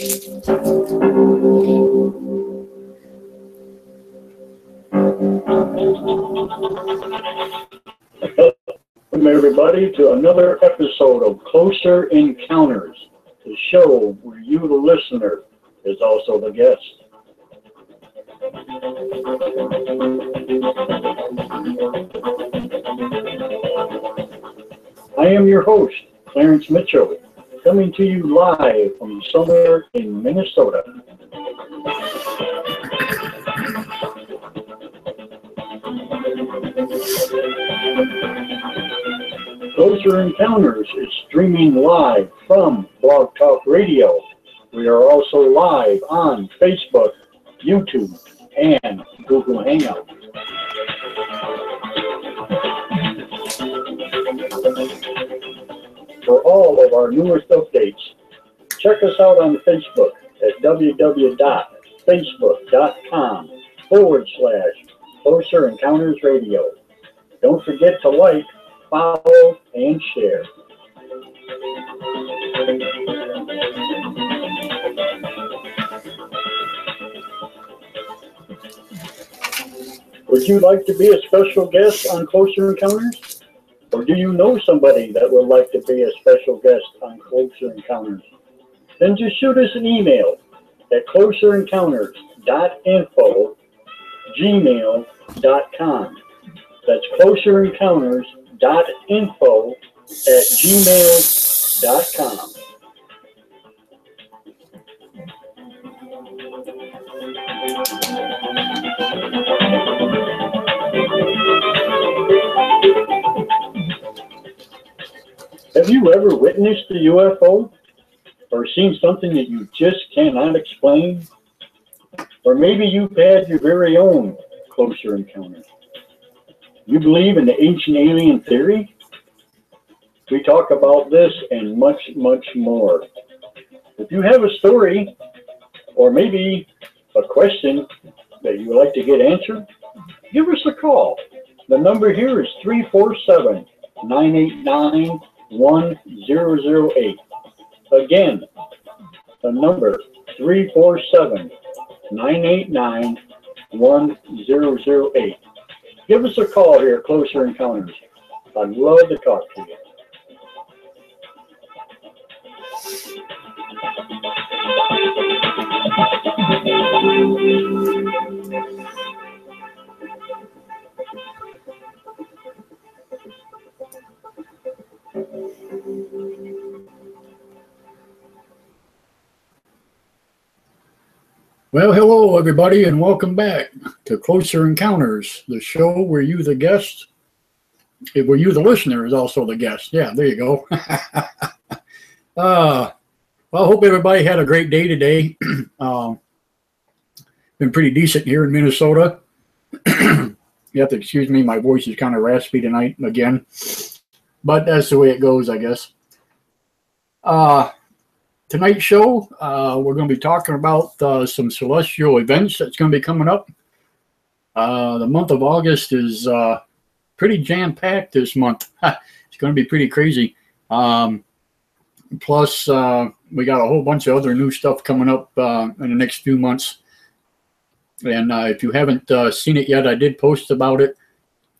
Welcome everybody to another episode of Closer Encounters, the show where you, the listener, is also the guest. I am your host, Clarence Mitchell, coming to you live from somewhere in Minnesota. Closer Encounters is streaming live from Blogtalk Radio. We are also live on Facebook, YouTube, and Google Hangouts. For all of our newest updates, check us out on Facebook at www.facebook.com/Closer Encounters Radio. Don't forget to like, follow, and share. Would you like to be a special guest on Closer Encounters? Or do you know somebody that would like to be a special guest on Closer Encounters? Then just shoot us an email at closerencounters.info@gmail.com. That's closerencounters.info@gmail.com. Have you ever witnessed a UFO? Or seen something that you just cannot explain? Or maybe you've had your very own closer encounter. You believe in the ancient alien theory? We talk about this and much, much more. If you have a story, or maybe a question that you would like to get answered, give us a call. The number here is 347-989-1008. Again, the number 347-989-1008. Give us a call here at Closer Encounters. I'd love to talk to you. Well, hello, everybody, and welcome back to Closer Encounters, the show where you, the guest, where you, the listener, is also the guest. Yeah, there you go. Well, I hope everybody had a great day today. Been pretty decent here in Minnesota. You have to excuse me, my voice is kind of raspy tonight again, but that's the way it goes, I guess. Tonight's show, we're going to be talking about some celestial events that's going to be coming up. The month of August is pretty jam-packed this month. It's going to be pretty crazy. Plus, we got a whole bunch of other new stuff coming up in the next few months. And if you haven't seen it yet, I did post about it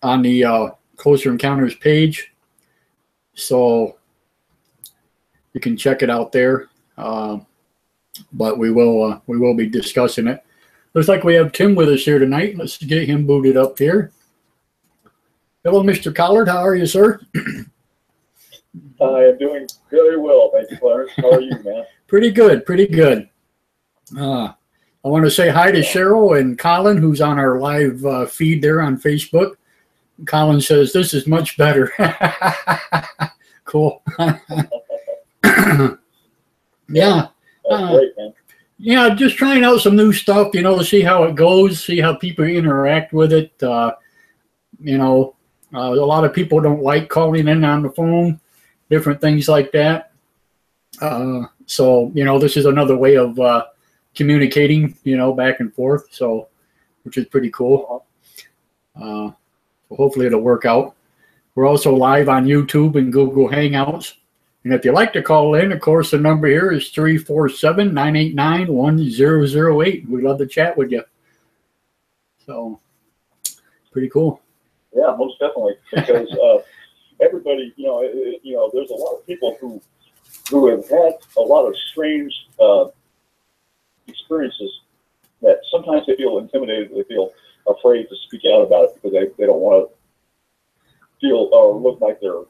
on the Closer Encounters page. So you can check it out there. But we will be discussing it. Looks like we have Tim with us here tonight. Let's get him booted up here. Hello, Mr. Collard. How are you, sir? I am doing very well, thank you, Clarence. How are you, man? Pretty good, pretty good. I want to say hi to Cheryl and Colin, who's on our live feed there on Facebook. Colin says, this is much better. Cool. Yeah. Great, man. Yeah, just trying out some new stuff, you know, to see how it goes, see how people interact with it. You know, a lot of people don't like calling in on the phone, different things like that. So, you know, this is another way of communicating, you know, back and forth, so, which is pretty cool. So hopefully it'll work out. We're also live on YouTube and Google Hangouts. And if you'd like to call in, of course, the number here is 347-989-1008. We'd love to chat with you. So, pretty cool. Yeah, most definitely. Because everybody, there's a lot of people who have had a lot of strange experiences that sometimes they feel intimidated, they feel afraid to speak out about it because they don't want to feel or look like they're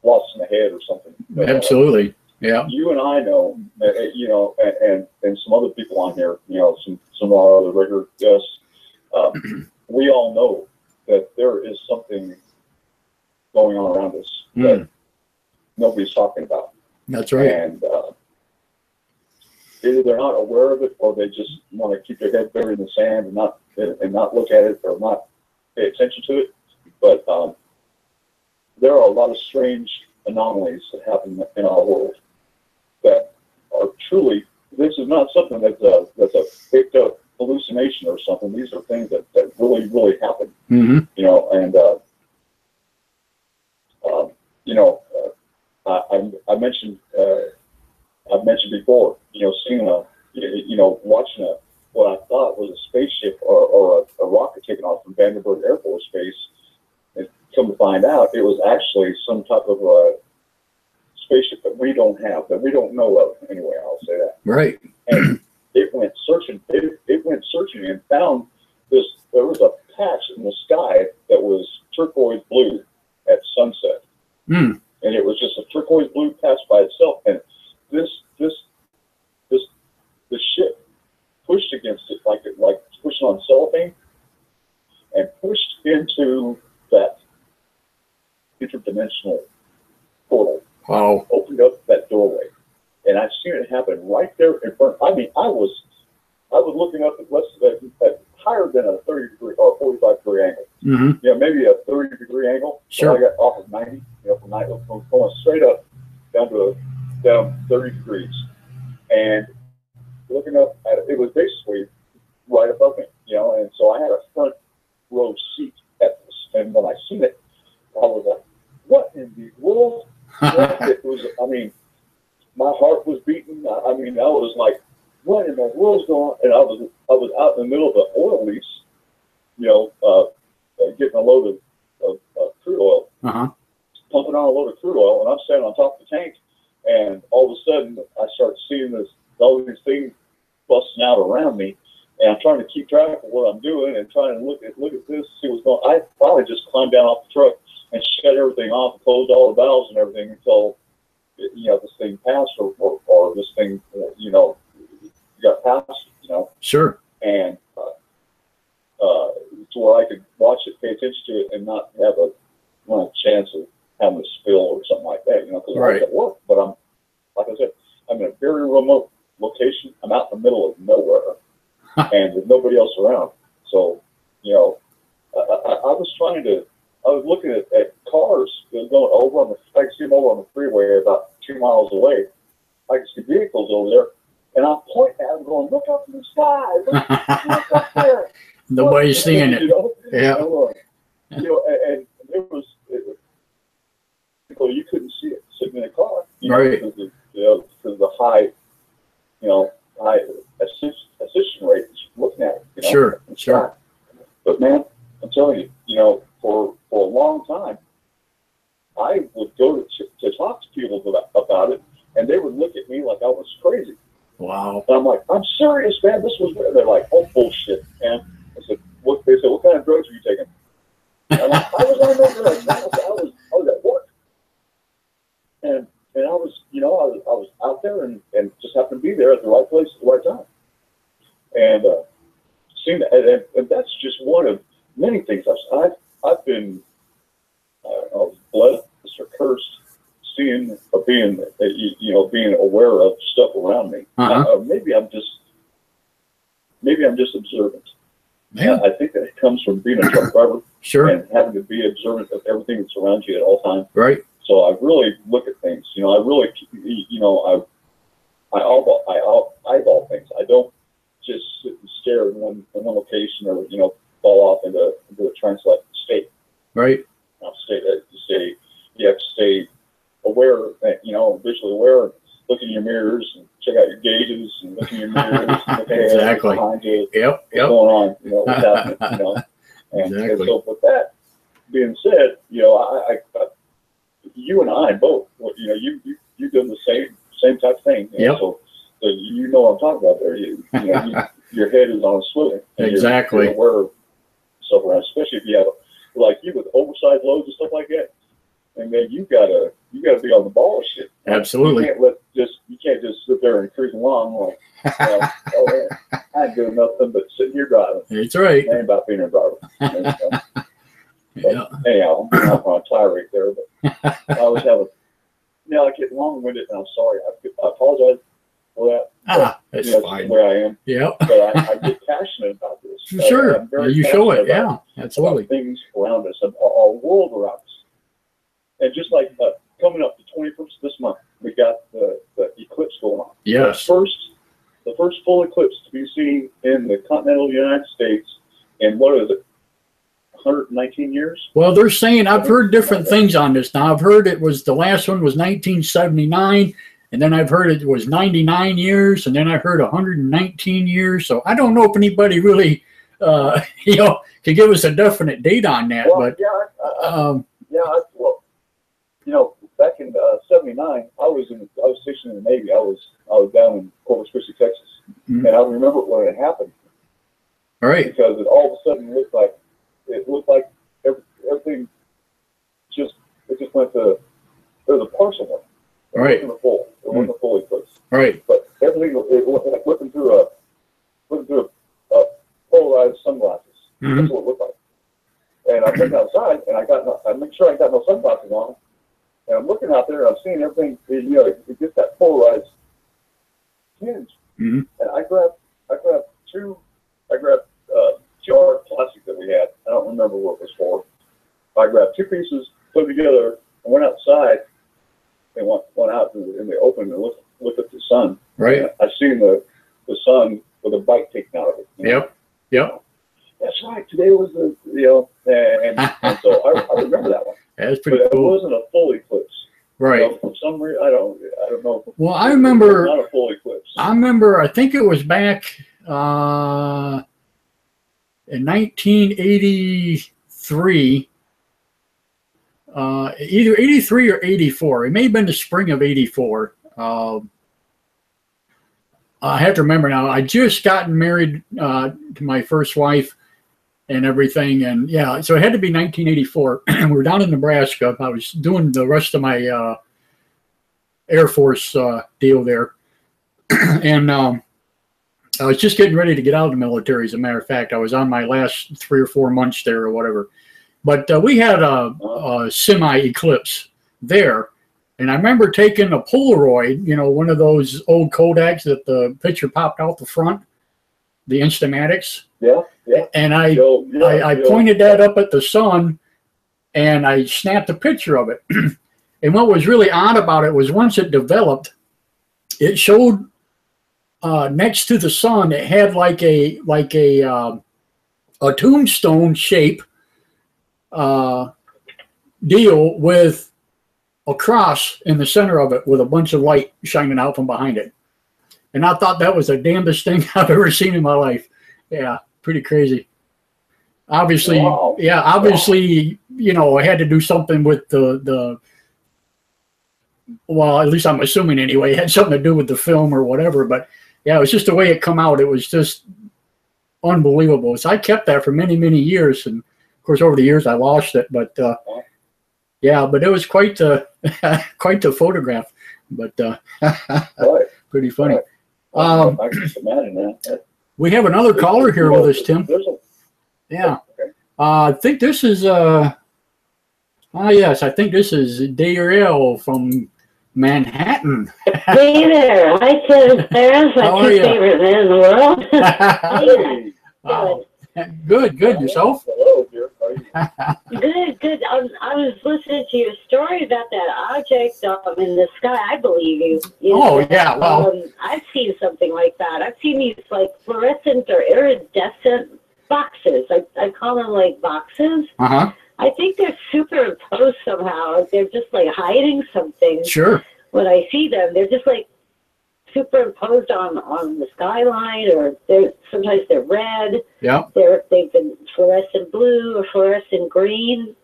lost in the head or something. But, absolutely. Yeah. You and I know, and some other people on here, some of our other regular guests, we all know that there is something going on around us that nobody's talking about. That's right. And either they're not aware of it, or they just want to keep their head buried in the sand and not look at it or not pay attention to it. But there are a lot of strange anomalies that happen in our world that are truly. This is not something that's a picked up hallucination or something. These are things that really, really happen. Mm-hmm. I mentioned I've mentioned before, seeing watching what I thought was a spaceship or a rocket taken off from Vandenberg Air Force Base, and come to find out it was actually some type of a spaceship that we don't have, that we don't know of anyway. I'll say that. Right. And it went searching. It went searching and found this. There was a patch in the sky that was turquoise blue at sunset. Mm. And it was just a turquoise blue patch by itself. And this ship pushed against it like pushing on cellophane, and pushed into that interdimensional portal. Wow. Opened up that doorway, and I've seen it happen right there in front. I mean, I was looking up at higher than a 30-degree or 45-degree angle. Mm-hmm. Maybe a 30-degree angle. Sure. So I got off of 90, from going straight up down 30 degrees, and looking up at it, it was basically right above me, and so I had a front row seat at this, and when I seen it, I was like, what in the world? It was, I mean, my heart was beating. I mean, I was like, what in the world's going on? And I was out in the middle of an oil lease, getting a load of crude oil, pumping on a load of crude oil, and I'm standing on top of the tank, and all of a sudden I start seeing all these things busting out around me, and I'm trying to keep track of what I'm doing and trying to look at this, see what's going on. I finally just climbed down off the truck and shut everything off and closed all the valves and everything until this thing passed or this thing got past, Sure. and to where I could watch it, pay attention to it, and not have a chance of having a spill or something like that, because I was at work. But like I said, I'm in a very remote location. I'm out in the middle of nowhere, and there's nobody else around. So, I was looking at cars that was going over I could see them over on the freeway about 2 miles away. I could see vehicles over there, and I'm pointing at them going, look up in the sky, look up there. Nobody's seeing it. Yeah. And it was you couldn't see it sitting in a car, right? Because of the high, high assistion rate looking at it. Sure. But man, I'm telling you, for a long time, I would go to talk to people about it, and they would look at me like I was crazy. Wow. And I'm like, I'm serious, man. This was where they're like, oh bullshit, man. I said, what? They said, what kind of drugs are you taking? And I'm like, I was on no drugs. I was at work, and I was, I was out there and just happened to be there at the right place at the right time, and seen that, and that's just one of many things I've been blessed or cursed seeing or being being aware of stuff around me. Maybe I'm just observant. Yeah. I think that it comes from being a truck driver. Sure. And having to be observant of everything that's around you at all times. Right. So I really look at things. I really, I eyeball things. I don't just sit and stare in one location or fall off into a trance-like state. Right. You have to stay look in your mirrors and check out your gauges and look in your mirrors and look ahead Exactly. behind you. Yep. What's going on? You know, what's happening? You know, and so with that being said, you know, I you and I both, you know, you did the same type of thing. You know, so you know what I'm talking about there. You know, your head is on a swivel. Exactly. You're aware of stuff around, especially if you have like you with oversized loads and stuff like that. And then you gotta be on the ball and shit. Absolutely. You can't just sit there and cruise along like, oh man, I ain't doing nothing but sitting here driving. That's right. It ain't about being a driver. Yeah. Anyhow, I'm not on a tirade there, but I always have I get long-winded, and I'm sorry. I apologize for that. That's that's fine. where I am. Yep. But I get passionate about this. Sure. You show it. Yeah. Absolutely. Things around us, and our world around us. And just like coming up the 21st this month, we got the eclipse going on. Yes. The first full eclipse to be seen in the continental United States in, what is it, 119 years? Well, they're saying, I've heard different things on this now. I've heard it was, the last one was 1979, and then I've heard it was 99 years, and then I heard 119 years. So I don't know if anybody really, you know, can give us a definite date on that. Well, but well, you know, back in '79, I was stationed in the Navy. I was down in Corpus Christi, Texas, and I remember when it happened. All right. Because it all of a sudden looked like everything just went to, there was a partial one. It wasn't a full. It wasn't a full eclipse. Right. But everything, it was like looking through a polarized sunglasses. That's what it looked like. And I went outside, and I make sure I got no sunglasses on. And I'm looking out there, and I'm seeing everything. You know, it gets that polarized tinge. And I grabbed two jar of plastic that we had. I don't remember what it was for. I grabbed two pieces, put them together, and went outside and went out in the open and looked at the sun. Right. And I seen the sun with a bite taken out of it. Yep. Yep. That's right. Today was the, you know, and so I remember that one. That's pretty but cool. It wasn't a full eclipse. Right. You know, for some reason, I don't know. Well, I remember. Not a full eclipse. I remember. I think it was back in 1983. Either 83 or 84. It may have been the spring of 84. I have to remember now. I just gotten married to my first wife and everything, and yeah, so it had to be 1984. We were down in Nebraska. I was doing the rest of my Air Force deal there, and I was just getting ready to get out of the military. As a matter of fact, I was on my last 3 or 4 months there or whatever. But we had a semi-eclipse there. And I remember taking a Polaroid, you know, one of those old Kodaks that the picture popped out the front, the Instamatics. Yeah, yeah. And I pointed that up at the sun, and I snapped a picture of it. And what was really odd about it was once it developed, it showed next to the sun, it had like a tombstone shape deal with a cross in the center of it with a bunch of light shining out from behind it. And I thought that was the damnedest thing I've ever seen in my life. Yeah, pretty crazy. Obviously, wow. Yeah, obviously, you know, I had to do something with well, at least I'm assuming anyway, it had something to do with the film or whatever. But yeah, it was just the way it come out. It was just unbelievable. So I kept that for many, many years. And of course, over the years, I lost it. But yeah, but it was quite the photograph. But pretty funny. I can just imagine that. We have another caller here with us, Tim. Yeah. Okay. I think this is yes, I think this is Dariel from Manhattan. Hey there. Hi, Tim. There's my two favorite men in the world. Hey. Wow. Good. Yourself? Hello, dear. How are you? Good. I was listening to your story about that object in the sky. I believe you. Oh, yeah. Well, I've seen something like that. I've seen these like fluorescent or iridescent boxes. I call them like boxes. Uh-huh. I think they're superimposed somehow. They're just like hiding something. Sure. When I see them, they're just like superimposed on the skyline, or sometimes they're red. Yeah. They've been fluorescent blue or fluorescent green.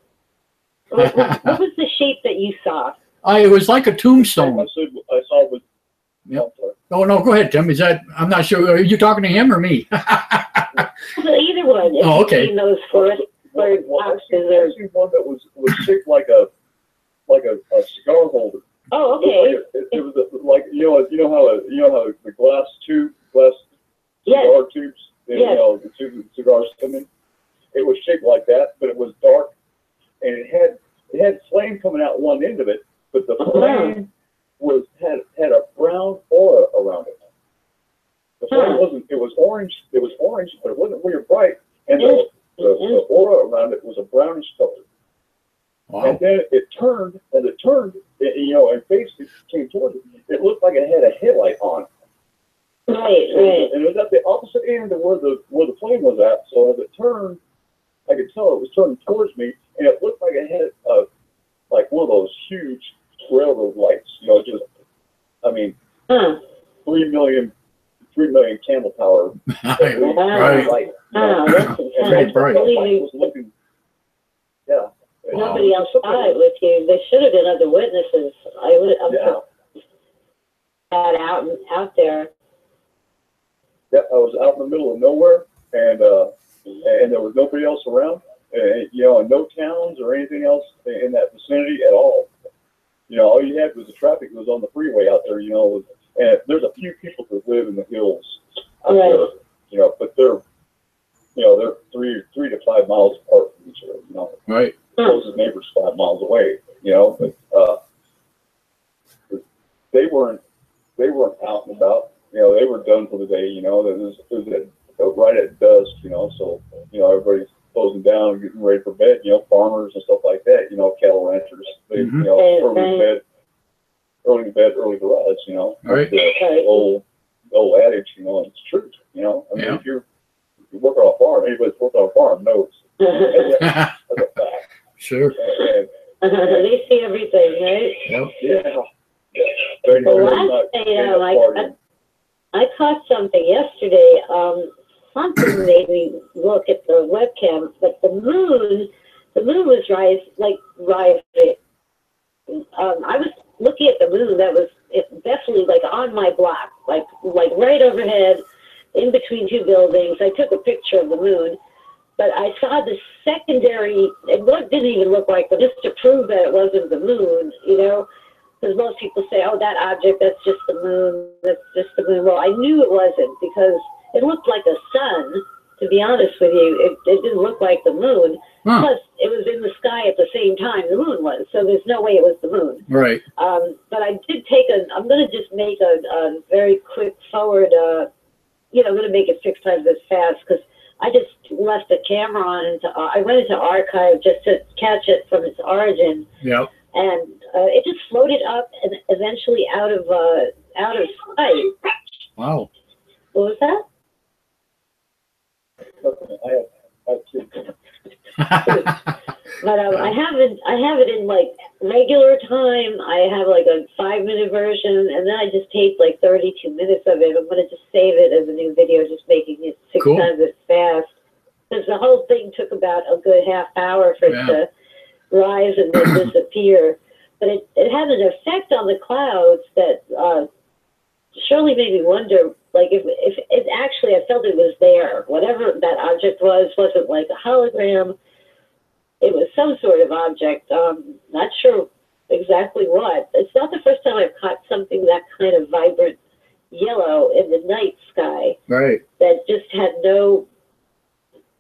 What was the shape that you saw? It was like a tombstone. I saw with. Yep. Oh no, go ahead, Tim. Is that? I'm not sure. Are you talking to him or me? Either one. If Oh, okay. you've seen those fluorescent boxes, I seen one that was shaped like a cigar holder. Oh, okay. It was like you know how the glass Yes. cigar tubes, Yes. you know, the tubes that cigars come in. It was shaped like that, but it was dark, and it had flame coming out one end of it, but the flame had a brown aura around it. The flame wasn't. It was orange. It was orange, but it wasn't really bright, and the aura around it was a brownish color. Wow. And then it turned, you know, and faced it, came towards it. It looked like it had a headlight on. Right. And it was at the opposite end of where the flame was at. So as it turned, I could tell it was turning towards me, and it looked like it had like one of those huge railroad lights. You know, just, I mean, 3 million candle power. Right. Light, Wow, that's Pretty bright. was looking, yeah. Nobody else saw it with you. There should have been other witnesses. I'm out there. Yeah, I was out in the middle of nowhere, and there was nobody else around, you know, and no towns or anything else in that vicinity at all. You know, all you had was the traffic that was on the freeway out there, you know, and there's a few people that live in the hills out there, you know, but they're 3 to 5 miles apart from each other, you know. Right. Closest neighbor's 5 miles away, you know, but they weren't out and about. You know, they were done for the day. You know, it was right at dusk. You know, so you know everybody's closing down, getting ready for bed. You know, farmers and stuff like that. You know, cattle ranchers. They, you know, early to bed, early to rise. You know, Right. The old adage. You know, it's true. You know, I mean, if you work on a farm, anybody that's worked on a farm knows. That's a fact. Sure. They see everything, right? Yep. Yeah. I caught something yesterday. Something made me look at the webcam, but the moon was rising. I was looking at the moon that was definitely like on my block, like right overhead, in between 2 buildings. I took a picture of the moon, but I saw the secondary. It didn't even look like, but just to prove that it wasn't the moon, you know. Because most people say, oh, that object, that's just the moon, that's just the moon. Well, I knew it wasn't because it looked like a sun, to be honest with you. It didn't look like the moon. Plus, it was in the sky at the same time the moon was, so there's no way it was the moon. Right. But I did I'm going to just make a very quick forward, I'm going to make it 6 times as fast because I just left the camera on and I went into archive just to catch it from its origin. Yep. And it just floated up and eventually out of sight. Wow. What was that? But I have it in like regular time. I have like a 5-minute version, and then I just taped like 32 minutes of it. I'm gonna just save it as a new video, just making it 6 times as fast. Because the whole thing took about a good half hour for it to rise and then disappear. But it had an effect on the clouds that surely made me wonder, like, if it actually, I felt it was there. Whatever that object wasn't like a hologram. It was some sort of object. Not sure exactly what. It's not the first time I've caught something that kind of vibrant yellow in the night sky. Right. That just had no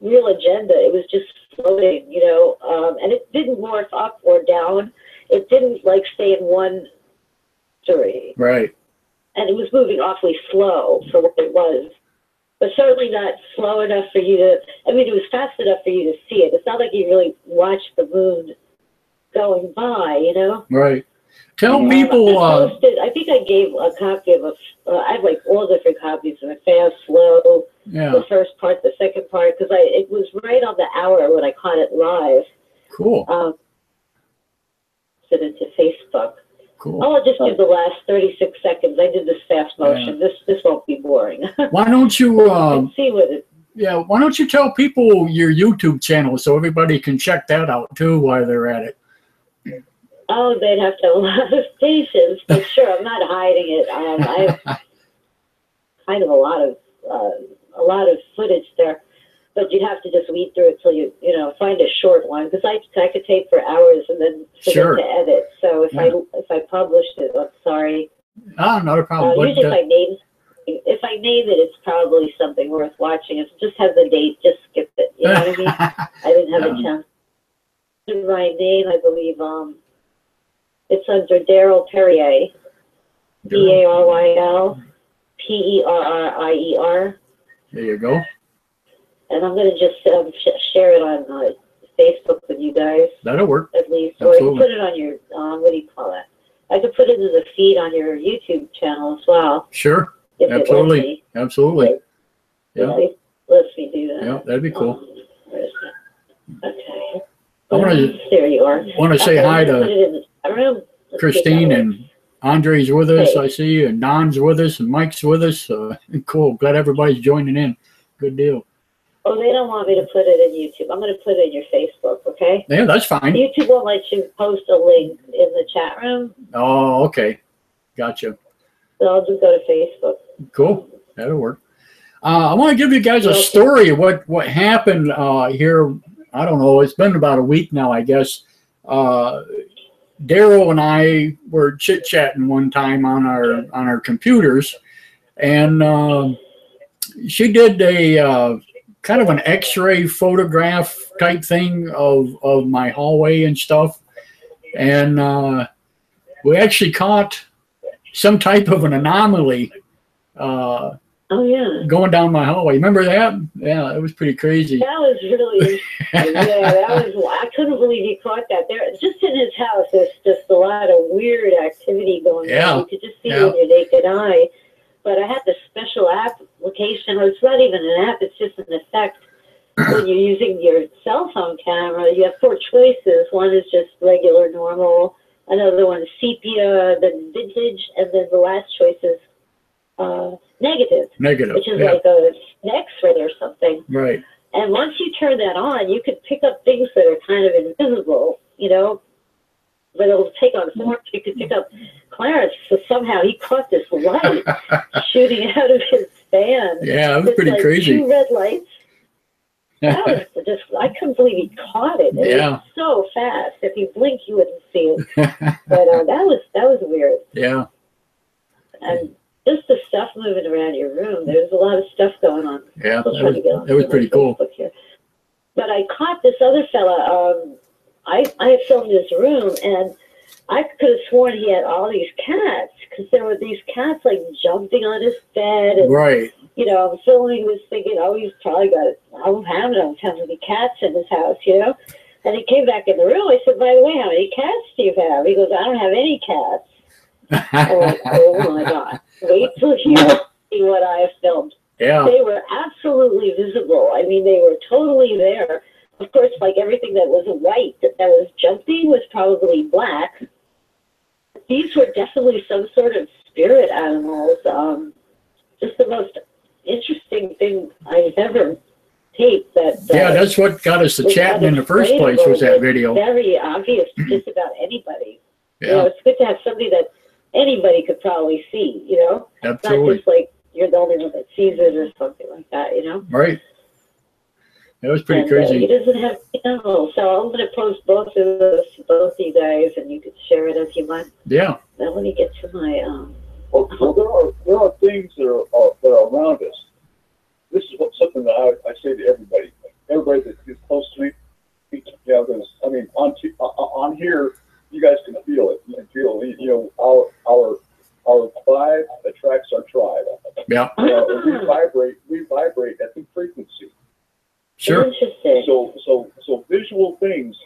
real agenda. It was just floating, you know, and it didn't morph up or down. It didn't like stay in one story. Right. And it was moving awfully slow for what it was, but certainly not slow enough for you to, I mean, it was fast enough for you to see it. It's not like you really watched the moon going by, you know? Right. Tell people. I think I gave a copy of I have like all different copies of it, fast, slow, the first part, the second part, because it was right on the hour when I caught it live. Cool. Sent it to Facebook. Cool. I'll just do the last 36 seconds. I did this fast motion. This won't be boring. Why don't you see what it. Yeah, why don't you tell people your YouTube channel so everybody can check that out too while they're at it? Oh, they'd have to have a lot of patience, but sure, I'm not hiding it. I have kind of a lot of footage there, but you'd have to just weed through it till you find a short one, because I could take for hours and then forget to edit. So if I published it, I'm sorry. Ah, not a problem. Usually if I name it, it's probably something worth watching. If it just has the date, just skip it. You know what I mean? I didn't have a chance. My name, I believe, it's under Daryl Perrier, DARYL PERRIER. There you go. And I'm going to just share it on Facebook with you guys. That'll work. At least. Absolutely. Or I can put it on your, what do you call that? I could put it in the feed on your YouTube channel as well. Sure. Absolutely. Absolutely. Yeah. Lets me do that. Yeah, that'd be cool. Where is that? Okay. There you are. Want to say hi to Christine and Andre's with us, I see, and Don's with us, and Mike's with us. Cool. Glad everybody's joining in. Good deal. Oh, they don't want me to put it in YouTube. I'm going to put it in your Facebook, okay? Yeah, that's fine. YouTube won't let you post a link in the chat room. Oh, okay. Gotcha. So I'll just go to Facebook. Cool. That'll work. I want to give you guys a story of what happened here. I don't know. It's been about a week now, I guess. Daryl and I were chit-chatting one time on our computers, and she did a kind of an X-ray photograph type thing of my hallway and stuff, and we actually caught some type of an anomaly going down my hallway. Remember that? Yeah, it was pretty crazy. That was really I couldn't believe he caught that. There, just in his house, there's just a lot of weird activity going on. You could just see it with your naked eye. But I had this special application, or it's not even an app, it's just an effect. When you're using your cell phone camera, you have 4 choices. One is just regular, normal. Another one is sepia, then vintage, and then the last choice is negative. Negative, which is like an X-ray or something. Right. And once you turn that on, you could pick up things that are kind of invisible, but it'll take on form. You could pick up Clarence, so somehow he caught this light shooting out of his fan. Yeah, it was pretty crazy. 2 red lights. That was just, I couldn't believe he caught it. It was so fast. If you blink, you wouldn't see it. But that was weird. Yeah. And just the stuff moving around your room. There's a lot of stuff going on. Yeah, that was pretty cool. But I caught this other fella. I filmed his room, and I could have sworn he had all these cats, because there were these cats like jumping on his bed. And, right. I'm filming this thinking, oh, he's probably got how many cats in his house, And he came back in the room. I said, by the way, how many cats do you have? He goes, I don't have any cats. I'm like, oh my God. Wait till you see what I have filmed. Yeah. They were absolutely visible. I mean, they were totally there. Of course, like everything that was white that was jumping was probably black. These were definitely some sort of spirit animals. Just the most interesting thing I've ever taped. That's what got us to chatting in the first place, was that video. Very obvious to just about anybody. Yeah. It's good to have something that anybody could probably see, Absolutely. Not just like you're the only one that sees it or something like that, Right. That was pretty crazy. He doesn't have animals, so I'm going to post both of those to both of you guys, and you can share it if you want. Yeah. Now let me get to my Well, there are things that are around us. This is something that I say to everybody. Everybody that gets close to me, because I mean, on here, you guys can feel it. You can feel, our vibe attracts our tribe. Yeah. We vibrate at the frequency. Sure. Interesting. So visual things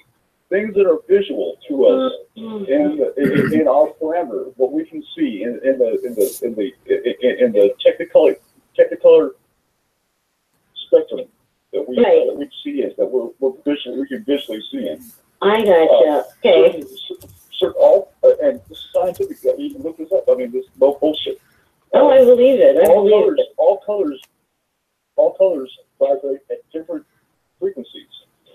that are visual to us in our parameter, what we can see in the technicolor spectrum that we see it, that we can visually see it. I gotcha. Okay. and this is scientific. You can look this up. I mean, this is no bullshit. Oh, I believe it. All colors vibrate at different frequencies.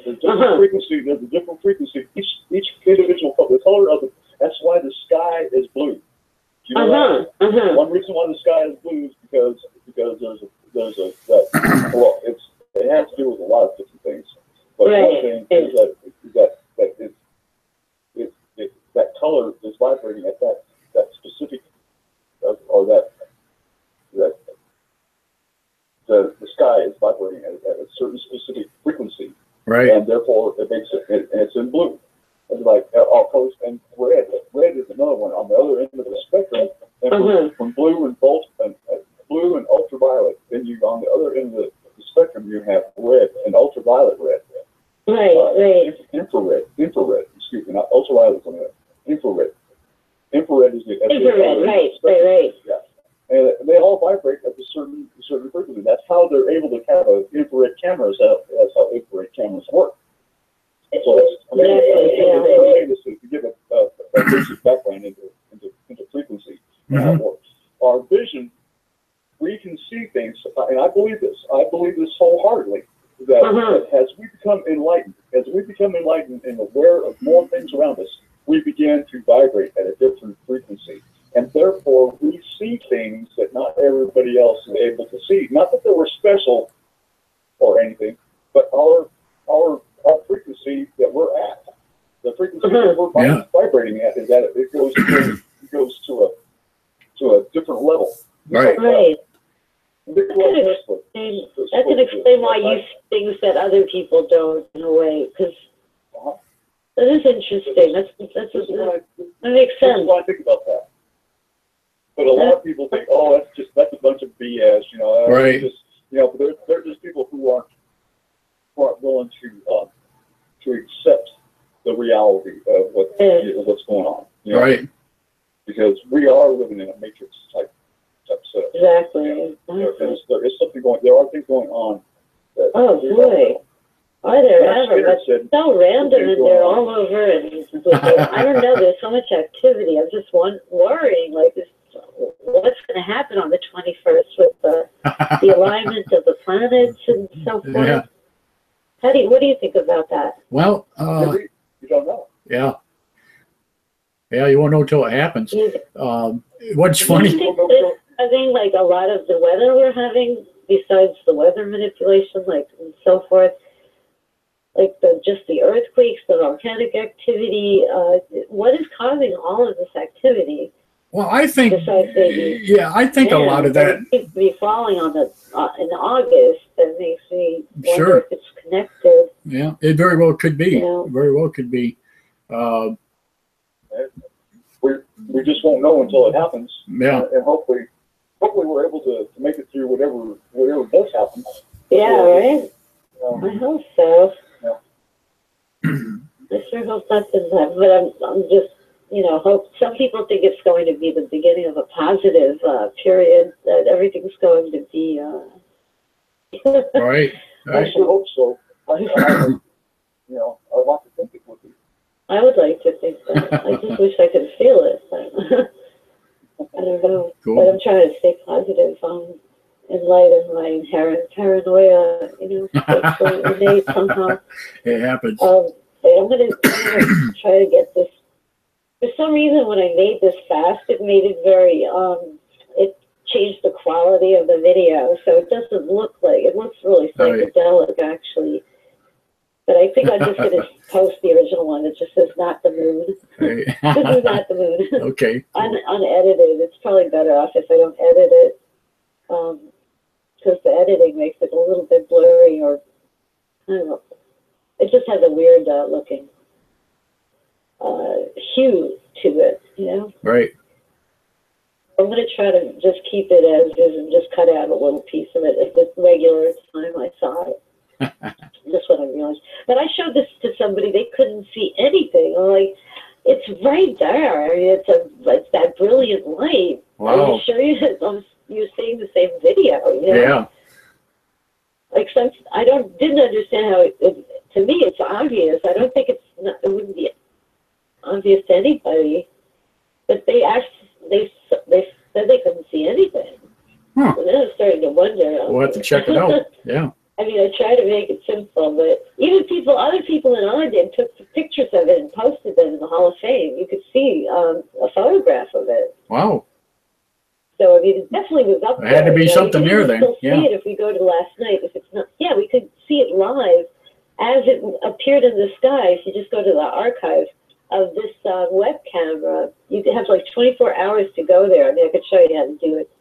There's different frequency. There's a different frequency. Each individual color. The color of it. That's why the sky is blue. You know One reason why the sky is blue is because well, it has to do with a lot of different things. But one thing is that color is vibrating at that specific or that the sky is vibrating at a certain specific frequency, right? And therefore it makes it, and it's in blue. It's like all colors, and red. Red is another one on the other end of the spectrum. And from blue and blue and ultraviolet, then you on the other end of the spectrum you have red and ultraviolet red. Right. Infrared. Excuse me, not ultraviolet. Infrared. Infrared is the infrared. Right. Yeah. And they all vibrate at a certain frequency. That's how they're able to have infrared cameras. That's how infrared cameras work. So to give a basic background into frequency and how it works. Our vision, we can see things, and I believe this wholeheartedly, that as we become enlightened and aware of more things around us, we begin to vibrate at a different frequency. And therefore, we see things that not everybody else is able to see. Not that they were special or anything, but our frequency that we're at, the frequency that we're vibrating at, is that it goes to a different level. Right. That can explain why you see things that other people don't, in a way, because that is interesting. That makes sense. I think about that. But a lot of people think, oh, that's a bunch of BS, you know. Right. But they're just people who aren't willing to accept the reality of what's going on. You know? Right. Because we are living in a matrix type setup. Exactly. There is something going. There are things going on. Oh boy. Are there ever? But so random, and they're all over, and I don't know. There's so much activity. I'm just worrying, like, what's going to happen on the 21st with the alignment of the planets and so forth. Yeah. What do you think about that? Well, you don't know. Yeah. Yeah, you won't know until it happens. What's funny? I think like a lot of the weather we're having, besides the weather manipulation, like and so forth, like just the earthquakes, the volcanic activity. What is causing all of this activity? Well, I think, I think a lot of that seems to be falling on in August. That makes me wonder if it's connected. Yeah, it very well could be. Very well could be. We just won't know until it happens. Yeah. And hopefully we're able to make it through whatever does happen. Yeah, right? I hope so. Yeah. I sure hope that doesn't happen, but I'm just, hope. Some people think it's going to be the beginning of a positive period, that everything's going to be... Right. I sure hope so. I want to think it would be. I would like to think that. I just wish I could feel it, but I don't know. Cool. But I'm trying to stay positive in light of my inherent paranoia, innate somehow. It happens. I'm going to try to get this. For some reason, when I made this fast, it made it very, it changed the quality of the video, so it doesn't look like, it looks really psychedelic, actually. But I think I'm just going to post the original one. It just says "not the moon." This is not the moon. Okay. Unedited. It's probably better off if I don't edit it, because the editing makes it a little bit blurry, or I don't know. It just has a weird looking hue to it, Right. I'm going to try to just keep it as is and just cut out a little piece of it at the regular time I saw it. That's what I realized. But I showed this to somebody; they couldn't see anything. I'm like, it's right there. I mean, it's that brilliant light. Wow. Are you sure you're seeing the same video? Yeah. Like, since I didn't understand how to me it's obvious. I don't think it wouldn't be obvious to anybody. but they said they couldn't see anything. Huh. And then I'm starting to wonder. We'll have to check it out. Yeah. I mean, I try to make it simple, but even other people in Oregon took pictures of it and posted them in the Hall of Fame. You could see a photograph of it. Wow. So I mean, it definitely was up there. There had to be something there then. Still see it if we go to last night. If it's not, yeah, we could see it live as it appeared in the sky. If you just go to the archive of this web camera, you could have like 24 hours to go there. I mean, I could show you how to do it.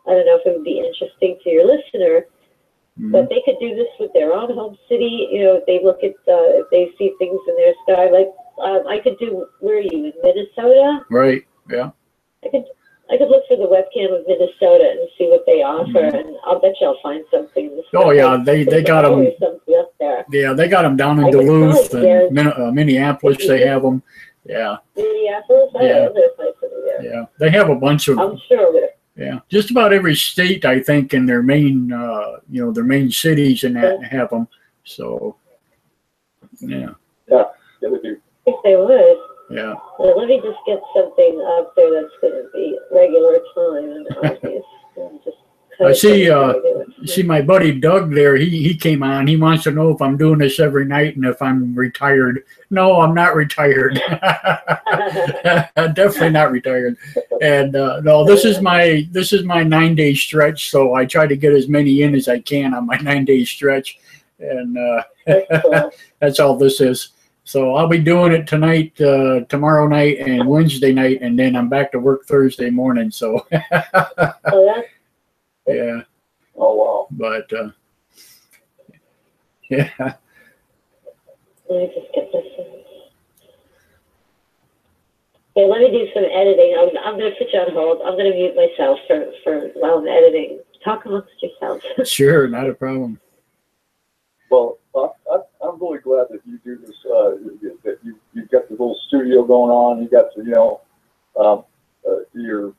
I don't know if it would be interesting to your listener. But they could do this with their own home city. You know, if they look at, if they see things in their sky, like I could do. Where are you in Minnesota? Right. Yeah. I could look for the webcam of Minnesota and see what they offer, and I'll bet you I'll find something. Oh yeah, they got them. Something up there. Yeah, they got them down in Duluth and Minneapolis. They have them. Yeah. Minneapolis. I don't know if I put it there. Yeah, they have a bunch of. I'm sure of it. Yeah, just about every state, I think, in their main, their main cities and that have them. So, yeah. Yeah, they do. If they would. Yeah. Well, let me just get something up there that's going to be regular time and obvious. And just I see my buddy Doug there. He came on. He wants to know if I'm doing this every night and if I'm retired. No, I'm not retired. Definitely not retired. And no, this is my 9-day stretch. So I try to get as many in as I can on my 9-day stretch, and that's all this is. So I'll be doing it tonight, tomorrow night, and Wednesday night, and then I'm back to work Thursday morning. So. Yeah. Oh wow. But yeah. Let me just get this in. Okay, let me do some editing. I'm going to put you on hold. I'm going to mute myself for while I'm editing. Talk amongst yourselves. Sure, not a problem. Well, I'm really glad that you do this. That you've got the little studio going on. You got your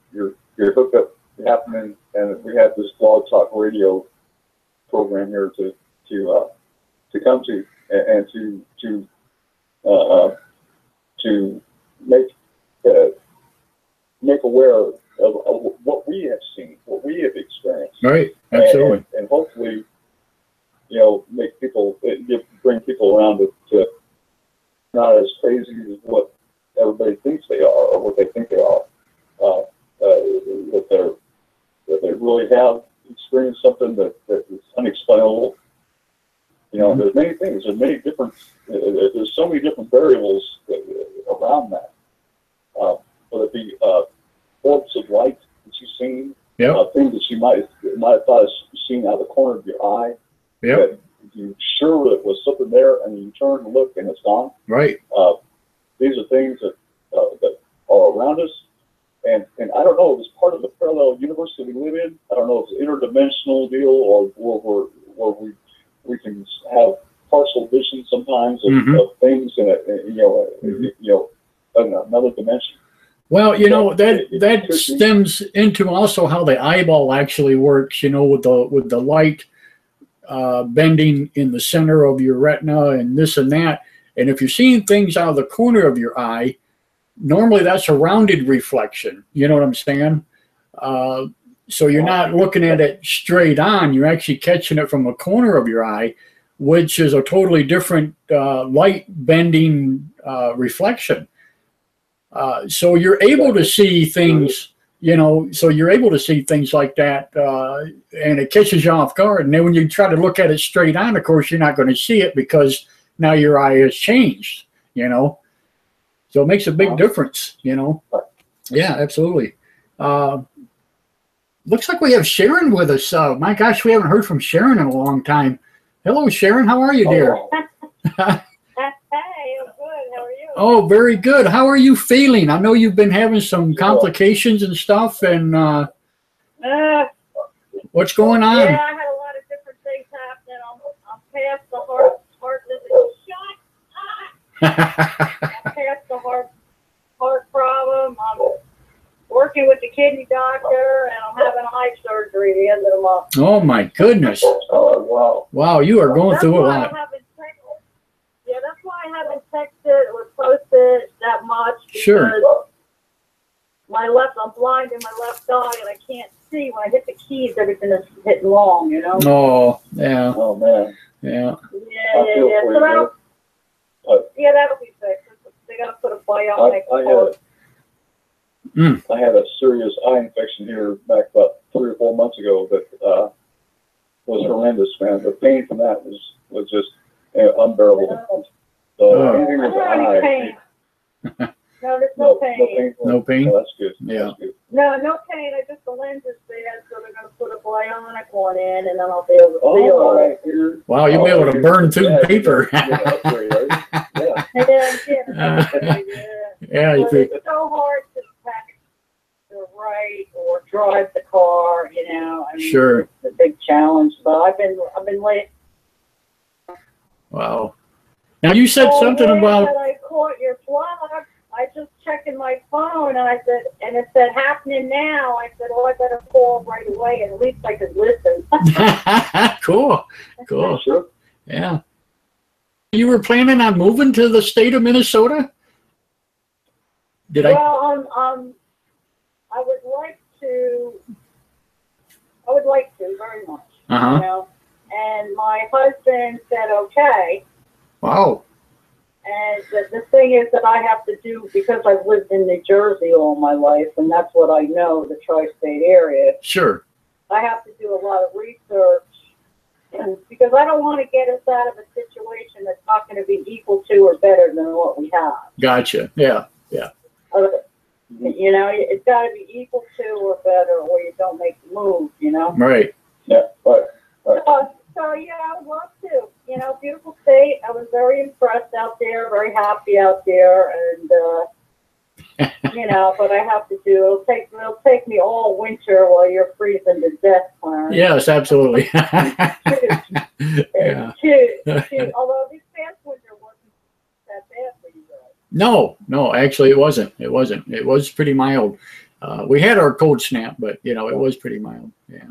hookup happening, and we had this blog talk radio program here to come to and to make aware of what we have seen, what we have experienced. Right, absolutely. And hopefully, make people, bring people around to not as crazy as what everybody thinks they are or what they think they are. That they really have experienced something that is unexplainable. There's many things. There's many different. There's so many different variables around that. Whether it be orbs of light that you've seen, things that you might have thought you've seen out of the corner of your eye. That you're sure it was something there, and you turn and look, and it's gone. Right. These are things that are around us. And I don't know if it's part of the parallel universe that we live in. I don't know if it's an interdimensional deal or where we can have partial vision sometimes of things in another dimension. Well, that stems into also how the eyeball actually works. With the light bending in the center of your retina and this and that. And if you're seeing things out of the corner of your eye, normally that's a rounded reflection. You know what I'm saying? So you're not looking at it straight on. You're actually catching it from a corner of your eye, which is a totally different light bending reflection. So you're able to see things, so you're able to see things like that, and it catches you off guard. And then when you try to look at it straight on, of course, you're not going to see it because now your eye has changed, So it makes a big difference, Yeah, absolutely. Looks like we have Sharon with us. My gosh, we haven't heard from Sharon in a long time. Hello, Sharon. How are you, dear? Hi, I'm good. How are you? Oh, very good. How are you feeling? I know you've been having some complications and stuff, and what's going on? Yeah, I had a lot of different things happening. I'm past the heart visit. I'm past the heart problem. I'm working with the kidney doctor, and I'm having eye surgery the end of the month. Oh my goodness! Oh wow! Wow, you are going through a lot. That's why I haven't texted or posted that much. Sure. I'm blind in my left eye, and I can't see. When I hit the keys, everything is hitting long, you know? Oh, yeah. Oh, man. Yeah. Yeah. So that'll be fixed. They got to put a bionic. I had a serious eye infection here back about 3 or 4 months ago that was horrendous, man. The pain from that was just unbearable. So anything with the eye. Pain. No, there's no pain. No pain? Oh, that's good. Yeah. That's good. No pain. I just the lens is bad, so they're going to put a bionic one in, and then I'll be able to see all right. Wow, you'll be able to burn through paper. Yeah, you think. It's so hard to text or write or drive the car, you know. I mean, Sure. It's a big challenge. So I've been late. Wow. Now you said something about. I caught your vlog. I just checking my phone, and it said happening now. I said, oh, I better call right away, and at least I could listen. Cool. Sure. Yeah. You were planning on moving to the state of Minnesota? Well, I would like to very much. You know, and my husband said okay. Wow. And the thing is that I have to do, because I've lived in New Jersey all my life, and that's what I know, the tri-state area. Sure. I have to do a lot of research, and because I don't want to get us out of a situation that's not going to be equal to or better than what we have. Gotcha. Yeah. You know, it's got to be equal to or better, or you don't make the move, you know? Right. Yeah, right. So, yeah, I would love to. You know, beautiful state. I was very impressed out there, very happy out there, and, you know, but I have to do, it'll take me all winter while you're freezing to death, Clarence. Yes, absolutely. Yeah. Although this past winter wasn't that bad for you guys. No, actually it wasn't. It was pretty mild. We had our cold snap, but, you know, it was pretty mild. Yeah.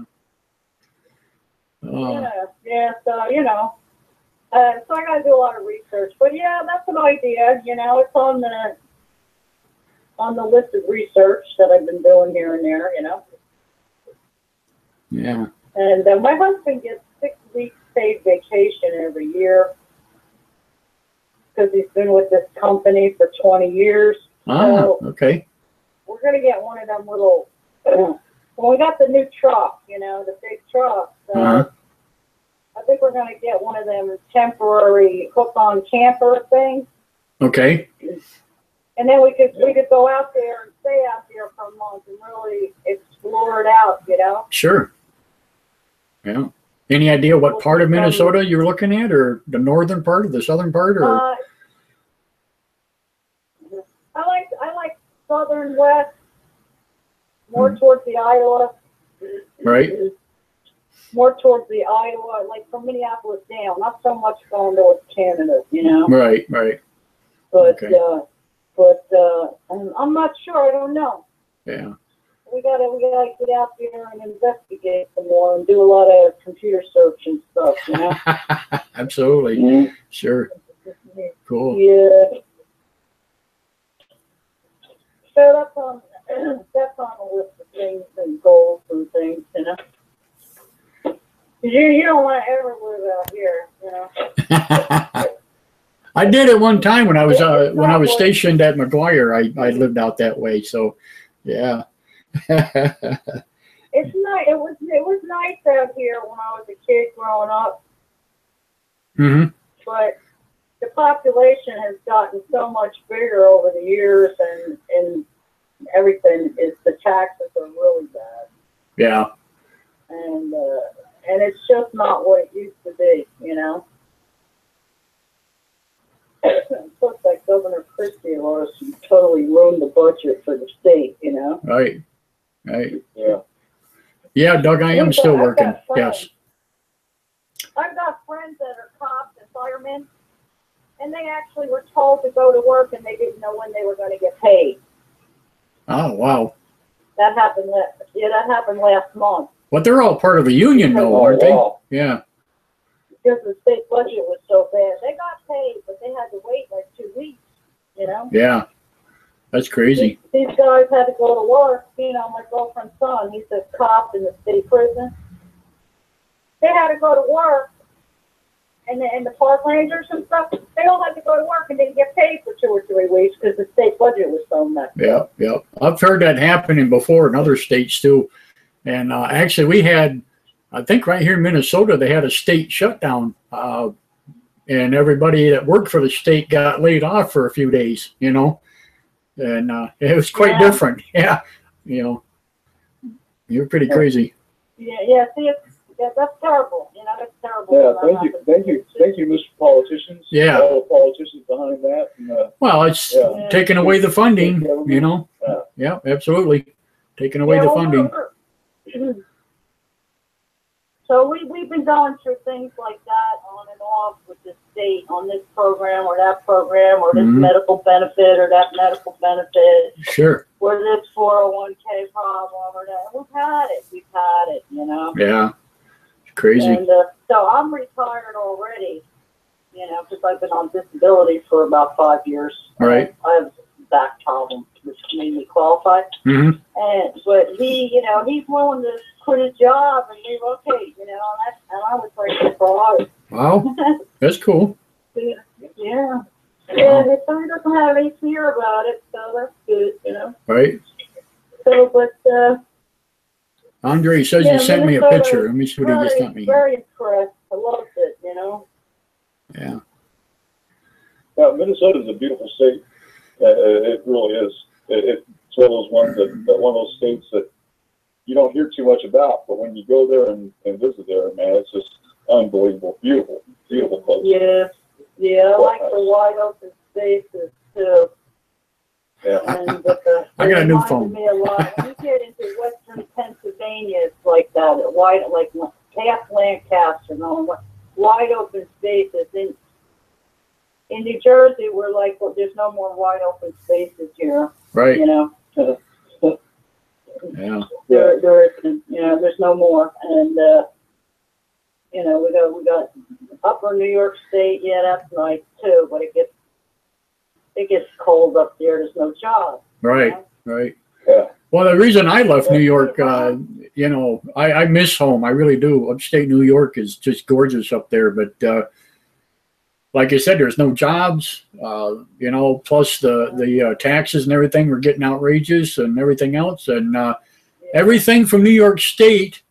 So, you know, so I got to do a lot of research, but yeah, that's an idea, you know, it's on the list of research that I've been doing here and there, you know. Yeah. And my husband gets 6 weeks paid vacation every year because he's been with this company for 20 years. So okay. we're going to get one of them little, well, we got the new truck, you know, the big truck. So I think we're going to get one of them temporary hook-on camper things. Okay. And then we could go out there and stay out there for a month and really explore it out, you know? Sure. Yeah. Any idea what part of Minnesota you're looking at, or the northern part or the southern part, or? I like southern west, more towards the Iowa. Right. More towards the Iowa, like from Minneapolis down. Not so much going towards Canada, you know. Right. But I'm not sure. I don't know. Yeah. We gotta get out there and investigate some more and do a lot of computer search and stuff, you know. Absolutely. Sure. Cool. Yeah. So that's on the list of things and goals and things, you know. You don't want to ever live out here, you know. I did at one time when I was stationed at McGuire. I lived out that way, so yeah. It's nice. It was nice out here when I was a kid growing up. But the population has gotten so much bigger over the years, and everything the taxes are really bad. Yeah. And it's just not what it used to be, you know. Plus, that Governor Christie of ours totally ruined the budget for the state, you know. Right. Yeah. Yeah, Doug, I am still working. Yes. I've got friends that are cops and firemen, and they actually were told to go to work, and they didn't know when they were going to get paid. Oh, wow. That happened last month. But they're all part of the union, though, aren't they? Yeah. Because the state budget was so bad. They got paid, but they had to wait like 2 weeks, you know? Yeah. That's crazy. These guys had to go to work. You know, my girlfriend's son, he's a cop in the state prison. They had to go to work, and the park rangers and stuff, they all had to go to work and didn't get paid for 2 or 3 weeks because the state budget was so much. Yeah, yeah. I've heard that happening before in other states too. And actually, we had, I think right here in Minnesota, they had a state shutdown. And everybody that worked for the state got laid off for a few days, you know. And it was quite different. Yeah, you know, you're pretty crazy. Yeah. See, that's terrible. You know, that's terrible. Yeah, thank you, Mr. Politicians. Yeah. All the politicians behind that. And, well, it's taking away the funding, you know. Yeah, absolutely, taking away the funding. So we've been going through things like that on and off with the state on this program or that program or this medical benefit or that medical benefit. Sure. Or this 401k problem or that. We've had it, you know. Yeah. It's crazy. And so I'm retired already, you know, because I've been on disability for about 5 years. Right. I have a back problem, which made me qualify. Mm-hmm. But he, you know, he's willing to quit his job and relocate, you know, and I was like, for wow, that's cool. Yeah. And his son doesn't have any fear about it, so that's good, you know. Right. So, but Andre says he sent me a picture. Let me see what he just sent me. Very impressed. I loved it, you know. Yeah. yeah, Minnesota's a beautiful state. It really is. It's one of those ones one of those states that you don't hear too much about, but when you go there and visit there, man, it's just unbelievable, beautiful place. Yeah, I like the wide open spaces too. Yeah. And I got a new phone. Me a lot. When you get into western Pennsylvania, it's like that, wide, like half Lancaster, wide open spaces. In New Jersey, we're like, well, there's no more wide open spaces here. Right. You know. Yeah. There isn't, you know, there's no more. And, you know, we got upper New York State. Yeah, that's nice too, but it gets cold up there. There's no job. Right. You know? Right. Yeah. Well, the reason I left New York, you know, I miss home. I really do. Upstate New York is just gorgeous up there. But like I said, there's no jobs, you know, plus the taxes and everything were getting outrageous and everything else. And everything from New York State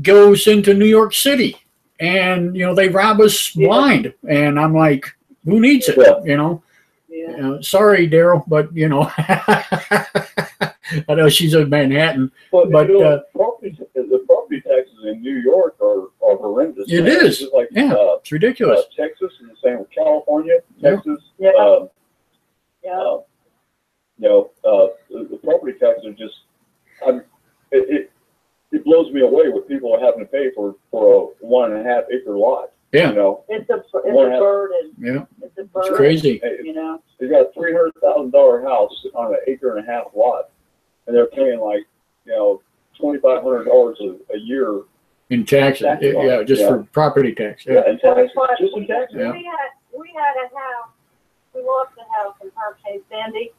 goes into New York City. And, you know, they rob us blind. And I'm like, who needs it, you know? Yeah. Sorry, Daryl, but, you know, I know she's in Manhattan. But you know, the property taxes in New York are horrendous. It is. It's like, it's ridiculous. Texas is the same with California. Texas. Yeah. You know, the property taxes are just. It blows me away what people are having to pay for a 1.5 acre lot. Yeah. You know, it's a burden. Yeah. It's a burden. It's crazy. You know. They got a $300,000 house on an 1.5 acre lot, and they're paying like, you know, $2,500 a year In taxes, yeah, just for property tax. Yeah. in taxes, just in taxes. Yeah. We had a house. We lost a house in Hurricane Sandy.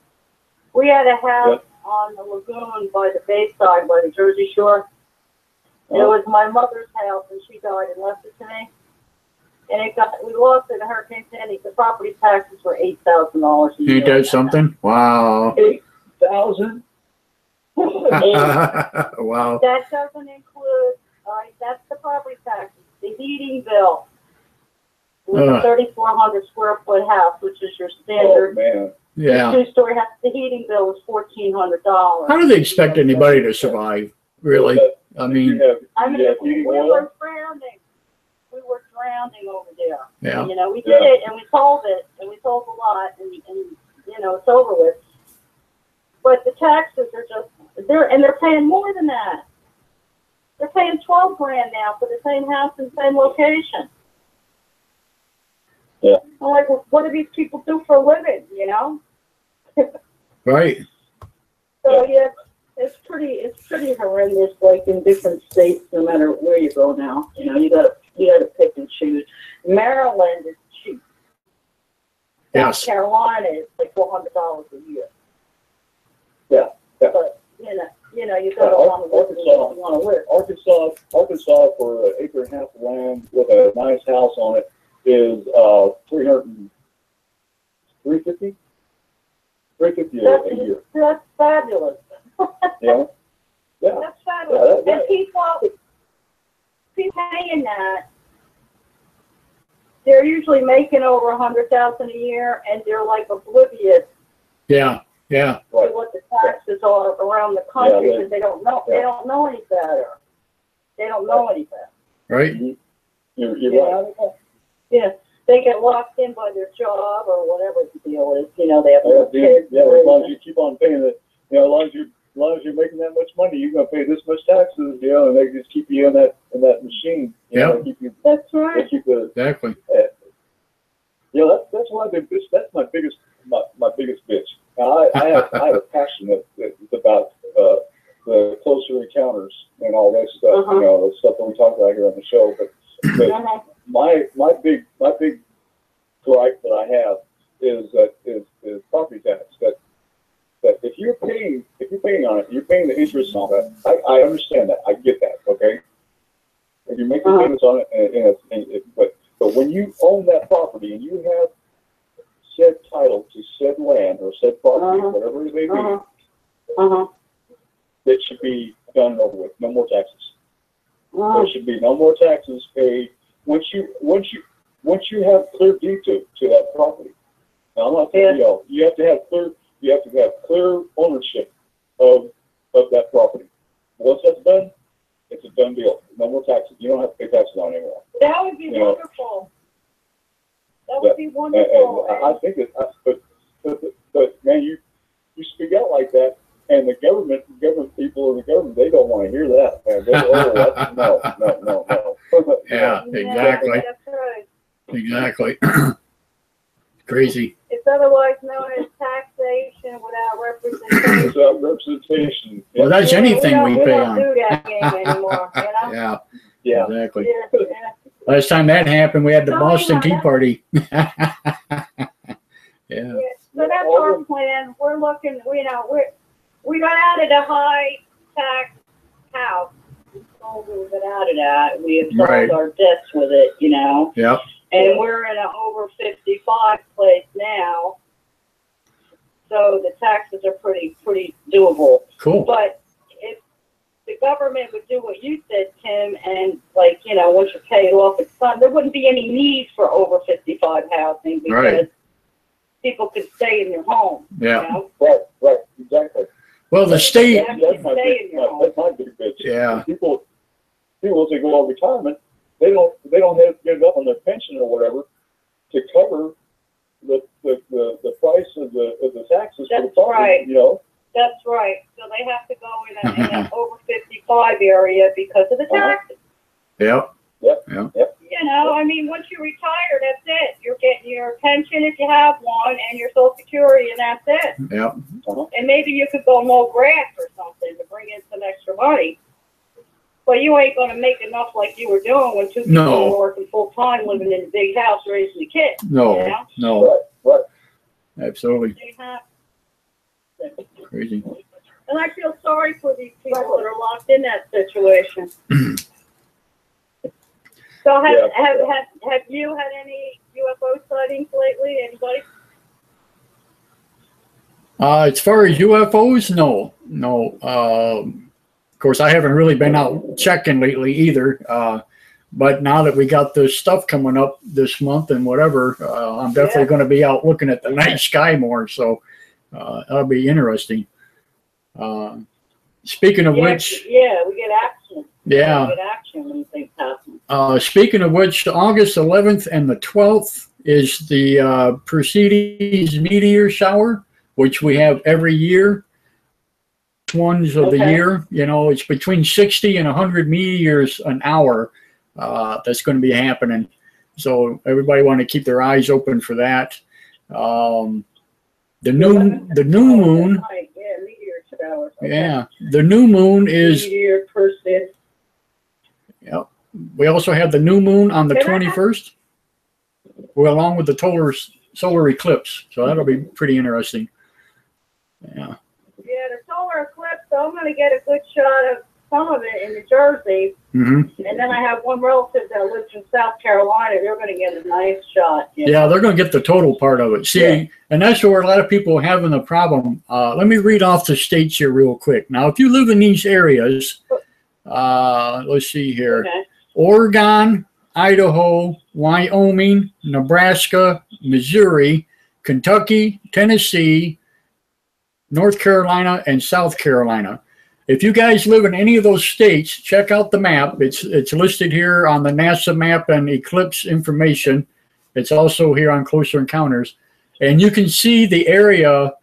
We had a house on the lagoon by the bayside, by the Jersey Shore. It was my mother's house, and she died and left it to me. And we lost it in Hurricane Sandy. The property taxes were $8,000 a year. Ain't that something? Wow. 8,000. Wow. That doesn't include, all right, that's the property taxes. The heating bill with a 3,400 square foot house, which is your standard. Oh, man. Yeah. Two-story house. The heating bill was $1,400. How do they expect anybody to survive? Really? I mean, we were drowning. We were drowning over there. Yeah. You know, we did it and we sold it and we sold a lot and you know, it's over with. But the taxes are just they're paying more than that. They're paying $12 grand now for the same house in the same location. Yeah. I'm like, well, what do these people do for a living? You know. right. So yeah, it's pretty horrendous. Like in different states, no matter where you go now, you know, you gotta pick and choose. Maryland is cheap. Yes. South Carolina is like $400 a year. Yeah. But, you know, you gotta want to live where you want to live. Arkansas for an acre and a half of land with a nice house on it is $350 a year. That's fabulous. Yeah. Yeah. That's fabulous. Yeah, and people paying that, they're usually making over $100,000 a year, and they're like oblivious Yeah. to what the taxes are around the country because they don't know. Yeah. They don't know any better. They don't know any better. Right. You're right. Yeah, they get locked in by their job or whatever the deal is. You know, they have their kids. Yeah, as long as you keep on paying it, you know, as long as you're making that much money, you're gonna pay this much taxes, you know, and they just keep you in that machine. You know, they keep you. That's right. They keep the, Exactly. you know, that's one of the bitch. That's my biggest bitch. Now, I have a passion that's about the closer encounters and all that stuff. You know, the stuff that we talk about here on the show. But my big gripe that I have is property tax. That if you're paying on it, you're paying the interest on it. I understand that. I get that. Okay. If you're making payments on it, but when you own that property and you have said title to said land or said property, whatever it may be, it should be done over with. No more taxes. There should be no more taxes paid once you have clear deed to that property. Now I'm not saying you have to have clear ownership of that property. Once that's done, it's a done deal. No more taxes. You don't have to pay taxes on it anymore. That would be wonderful. That would be wonderful. And I think but man, you speak out like that, and the government people in the government, they don't want to hear that. Man. No. Yeah, exactly. That's right. Exactly. Crazy. It's otherwise known as taxation without representation. Without representation. Well, that's anything we pay don't on. do that game anymore, you know? Yeah, exactly. Yeah. Last time that happened, we had the Boston Tea Party. Yeah. So that's our plan. We're looking, you know, we got out of the high tax house. We got out of that. We have solved our debts with it, you know. Yep. And we're in an over 55 place now. So the taxes are pretty doable. Cool. But if the government would do what you said, Tim, and like, you know, once you pay it off, it's done, there wouldn't be any need for over 55 housing because people could stay in their home. Yeah. You know? Right, exactly. Well, the state. That's my big bitch. Yeah. People as they go on retirement, they don't have to get it up on their pension or whatever to cover the price of the taxes for the property. Right. You know. That's right. So they have to go in an over 55 area because of the taxes. Yep. You know, I mean, once you retire, that's it. You're getting your pension if you have one, and your Social Security, and that's it. Yep. And maybe you could go mow grass or something to bring in some extra money. But you ain't going to make enough like you were doing when two people were working full time, living in a big house, raising the kids. No. You know? No. Right. Absolutely. Crazy. And I feel sorry for these people that are locked in that situation. So have you had any UFO sightings lately? Anybody? As far as UFOs, no. Of course, I haven't really been out checking lately either. But now that we got this stuff coming up this month and whatever, I'm definitely going to be out looking at the night sky more. So that'll be interesting. Speaking of which, we get action. Yeah. We get action when things happen. Speaking of which, August 11th and the 12th is the Perseids meteor shower, which we have every year. Ones of the year, you know, it's between 60 and 100 meteors an hour that's going to be happening. So everybody want to keep their eyes open for that. The new moon. Yeah, the new moon is. Yep. We also have the new moon on the 21st, along with the solar eclipse. So that'll be pretty interesting. Yeah. Yeah, the so I'm going to get a good shot of some of it in New Jersey. Mm-hmm. And then I have one relative that lives in South Carolina. They're going to get a nice shot. Yeah, they're going to get the total part of it. See, and that's where a lot of people are having the problem. Let me read off the states here real quick. Now, if you live in these areas, let's see here. Okay. Oregon, Idaho, Wyoming, Nebraska, Missouri, Kentucky, Tennessee, North Carolina, and South Carolina. If you guys live in any of those states, check out the map. It's listed here on the NASA map and Eclipse information. It's also here on Closer Encounters. And you can see the area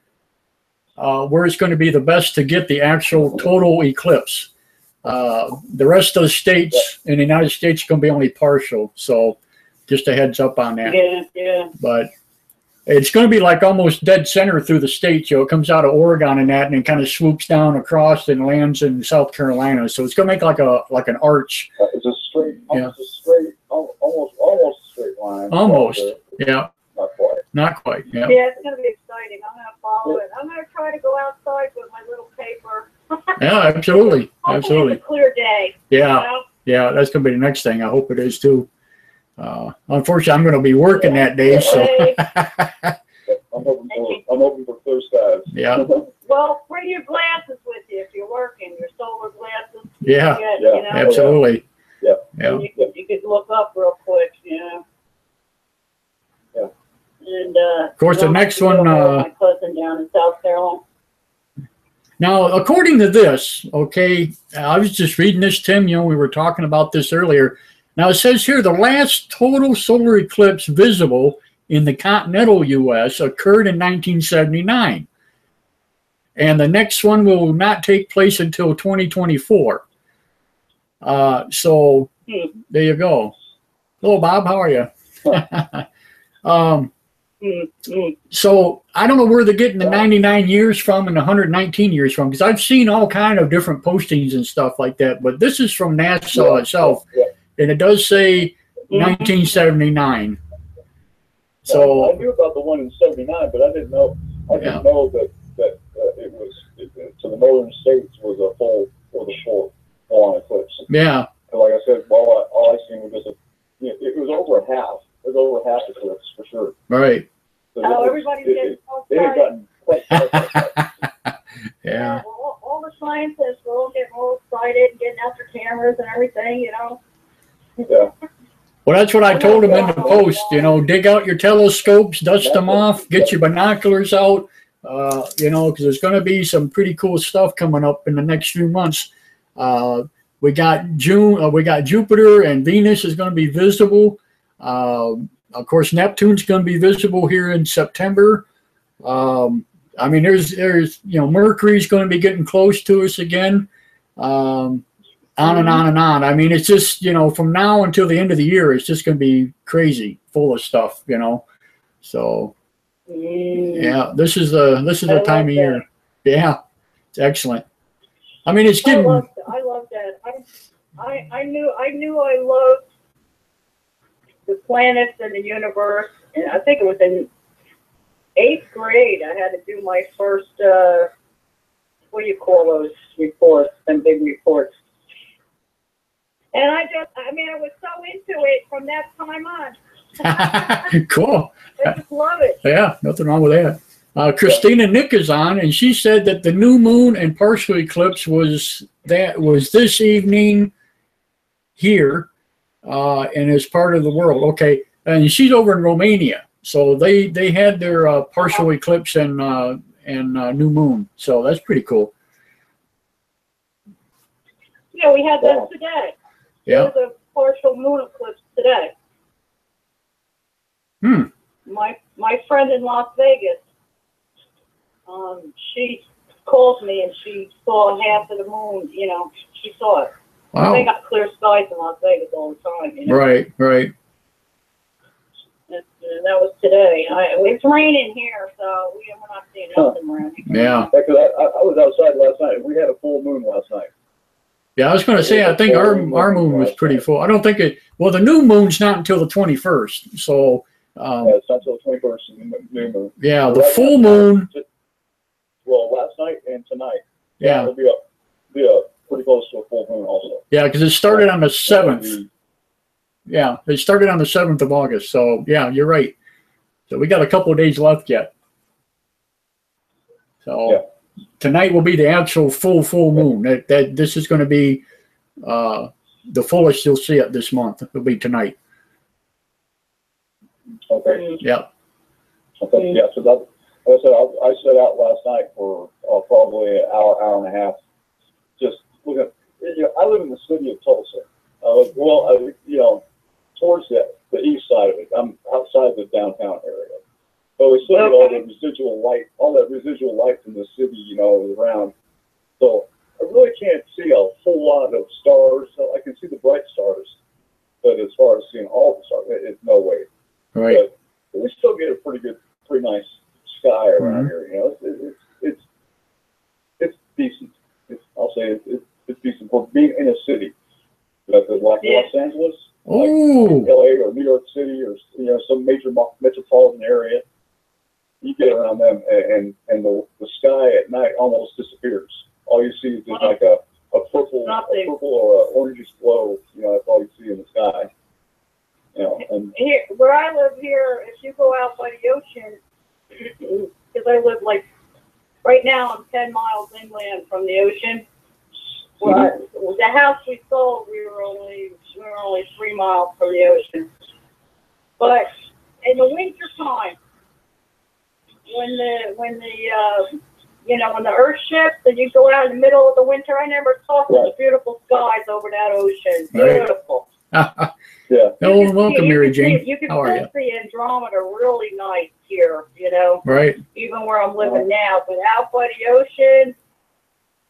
where it's going to be the best to get the actual total eclipse. The rest of the states in the United States are going to be only partial. So just a heads up on that. Yeah. But it's going to be like almost dead center through the states. It comes out of Oregon and that, and it kind of swoops down across and lands in South Carolina. So it's going to make like an arch. It's a straight, almost a straight line. Almost, yeah. Not quite. Not quite, yeah. Yeah, it's going to be exciting. I'm going to follow it. I'm going to try to go outside with my little paper. Yeah, absolutely. Hopefully it's a clear day. Yeah, you know? yeah, that's going to be the next thing. I hope it is too. Unfortunately, I'm going to be working that day, so. I'm hoping for clear skies. Yeah. Well, bring your glasses with you if you're working, your solar glasses. Yeah, You know? absolutely. Yeah. Yeah. You could look up real quick, you know. Yeah. And of course, the next one. My cousin down in South Carolina. Now, according to this, okay, I was just reading this, Tim. You know, we were talking about this earlier. Now, it says here the last total solar eclipse visible in the continental U.S. occurred in 1979. And the next one will not take place until 2024. So there you go. Hello, Bob. How are you? So I don't know where they're getting the 99 years from and the 119 years from, because I've seen all kind of different postings and stuff like that. But this is from NASA itself. And it does say 1979. So I knew about the one in '79, but I didn't know. That it was to the northern states was a full on eclipse. Yeah. And like I said, all I seen was just it was over half. It was over half eclipse for sure. Right. So Everybody's getting so they had gotten quite Yeah. Well, all the scientists are all getting all excited and getting out their cameras and everything, you know. Yeah. Well, that's what I told them in the post. You know, dig out your telescopes, dust them off, get your binoculars out. You know, because there's going to be some pretty cool stuff coming up in the next few months. We got Jupiter and Venus is going to be visible. Of course, Neptune's going to be visible here in September. I mean, there's Mercury's going to be getting close to us again. On and on and on. I mean, it's just, from now until the end of the year, it's just going to be crazy, full of stuff, So, yeah, this is the time of year. Yeah, it's excellent. I mean, it's getting. I love that. I knew I loved the planets and the universe, and I think it was in 8th grade. I had to do my first. What do you call those reports? Them big reports. And I was so into it from that time on. Cool. I just love it. Yeah, nothing wrong with that. Christina Nick is on, and she said that the new moon and partial eclipse was this evening here, and is part of the world. Okay, and she's over in Romania, so they had their partial eclipse and new moon, so that's pretty cool. Yeah, we had that today. Yeah. There was a partial moon eclipse today. My friend in Las Vegas, she called me and she saw half of the moon. She saw it. Wow. They got clear skies in Las Vegas all the time. Right. And that was today. It's raining here, so we're not seeing nothing around here. Yeah. Because I was outside last night. We had a full moon last night. Yeah, I was going to say, I think our moon was pretty full. I don't think the new moon's not until the 21st. So, it's not until the 21st, new moon. Yeah, the full moon. Well, last night and tonight. Yeah. It'll be a pretty close to a full moon also. Yeah, because it started on the 7th. Yeah, it started on the 7th of August. So, yeah, you're right. So we got a couple of days left yet. So tonight will be the actual full moon. That this is going to be the fullest you'll see it this month. It'll be tonight. Okay. Yeah. Okay. Yeah. So that, I set out last night for probably an hour and a half. Just looking at, I live in the city of Tulsa. Towards the east side of it. I'm outside the downtown area. So we still get all the residual light, all that residual light from the city, around. So I really can't see a whole lot of stars. So I can see the bright stars, but as far as seeing all the stars, it's no way. Right. But we still get a pretty nice sky around here. It's decent. I'll say it's decent for being in a city. Like Los Angeles, like LA or New York City, or some major metropolitan area. You get around them, and the sky at night almost disappears. All you see is just like a purple or an orangish glow. That's all you see in the sky. And here, where I live here, if you go out by the ocean, because I live right now, I'm 10 miles inland from the ocean. Well, the house we sold, we were only 3 miles from the ocean. But in the winter time, when the earth shifts and you go out in the middle of the winter, I never saw such beautiful skies over that ocean. Beautiful. Yeah. Hello, welcome, Mary Jane. You can How are you? see Andromeda really nice here, Right. even where I'm living now. But out by the ocean,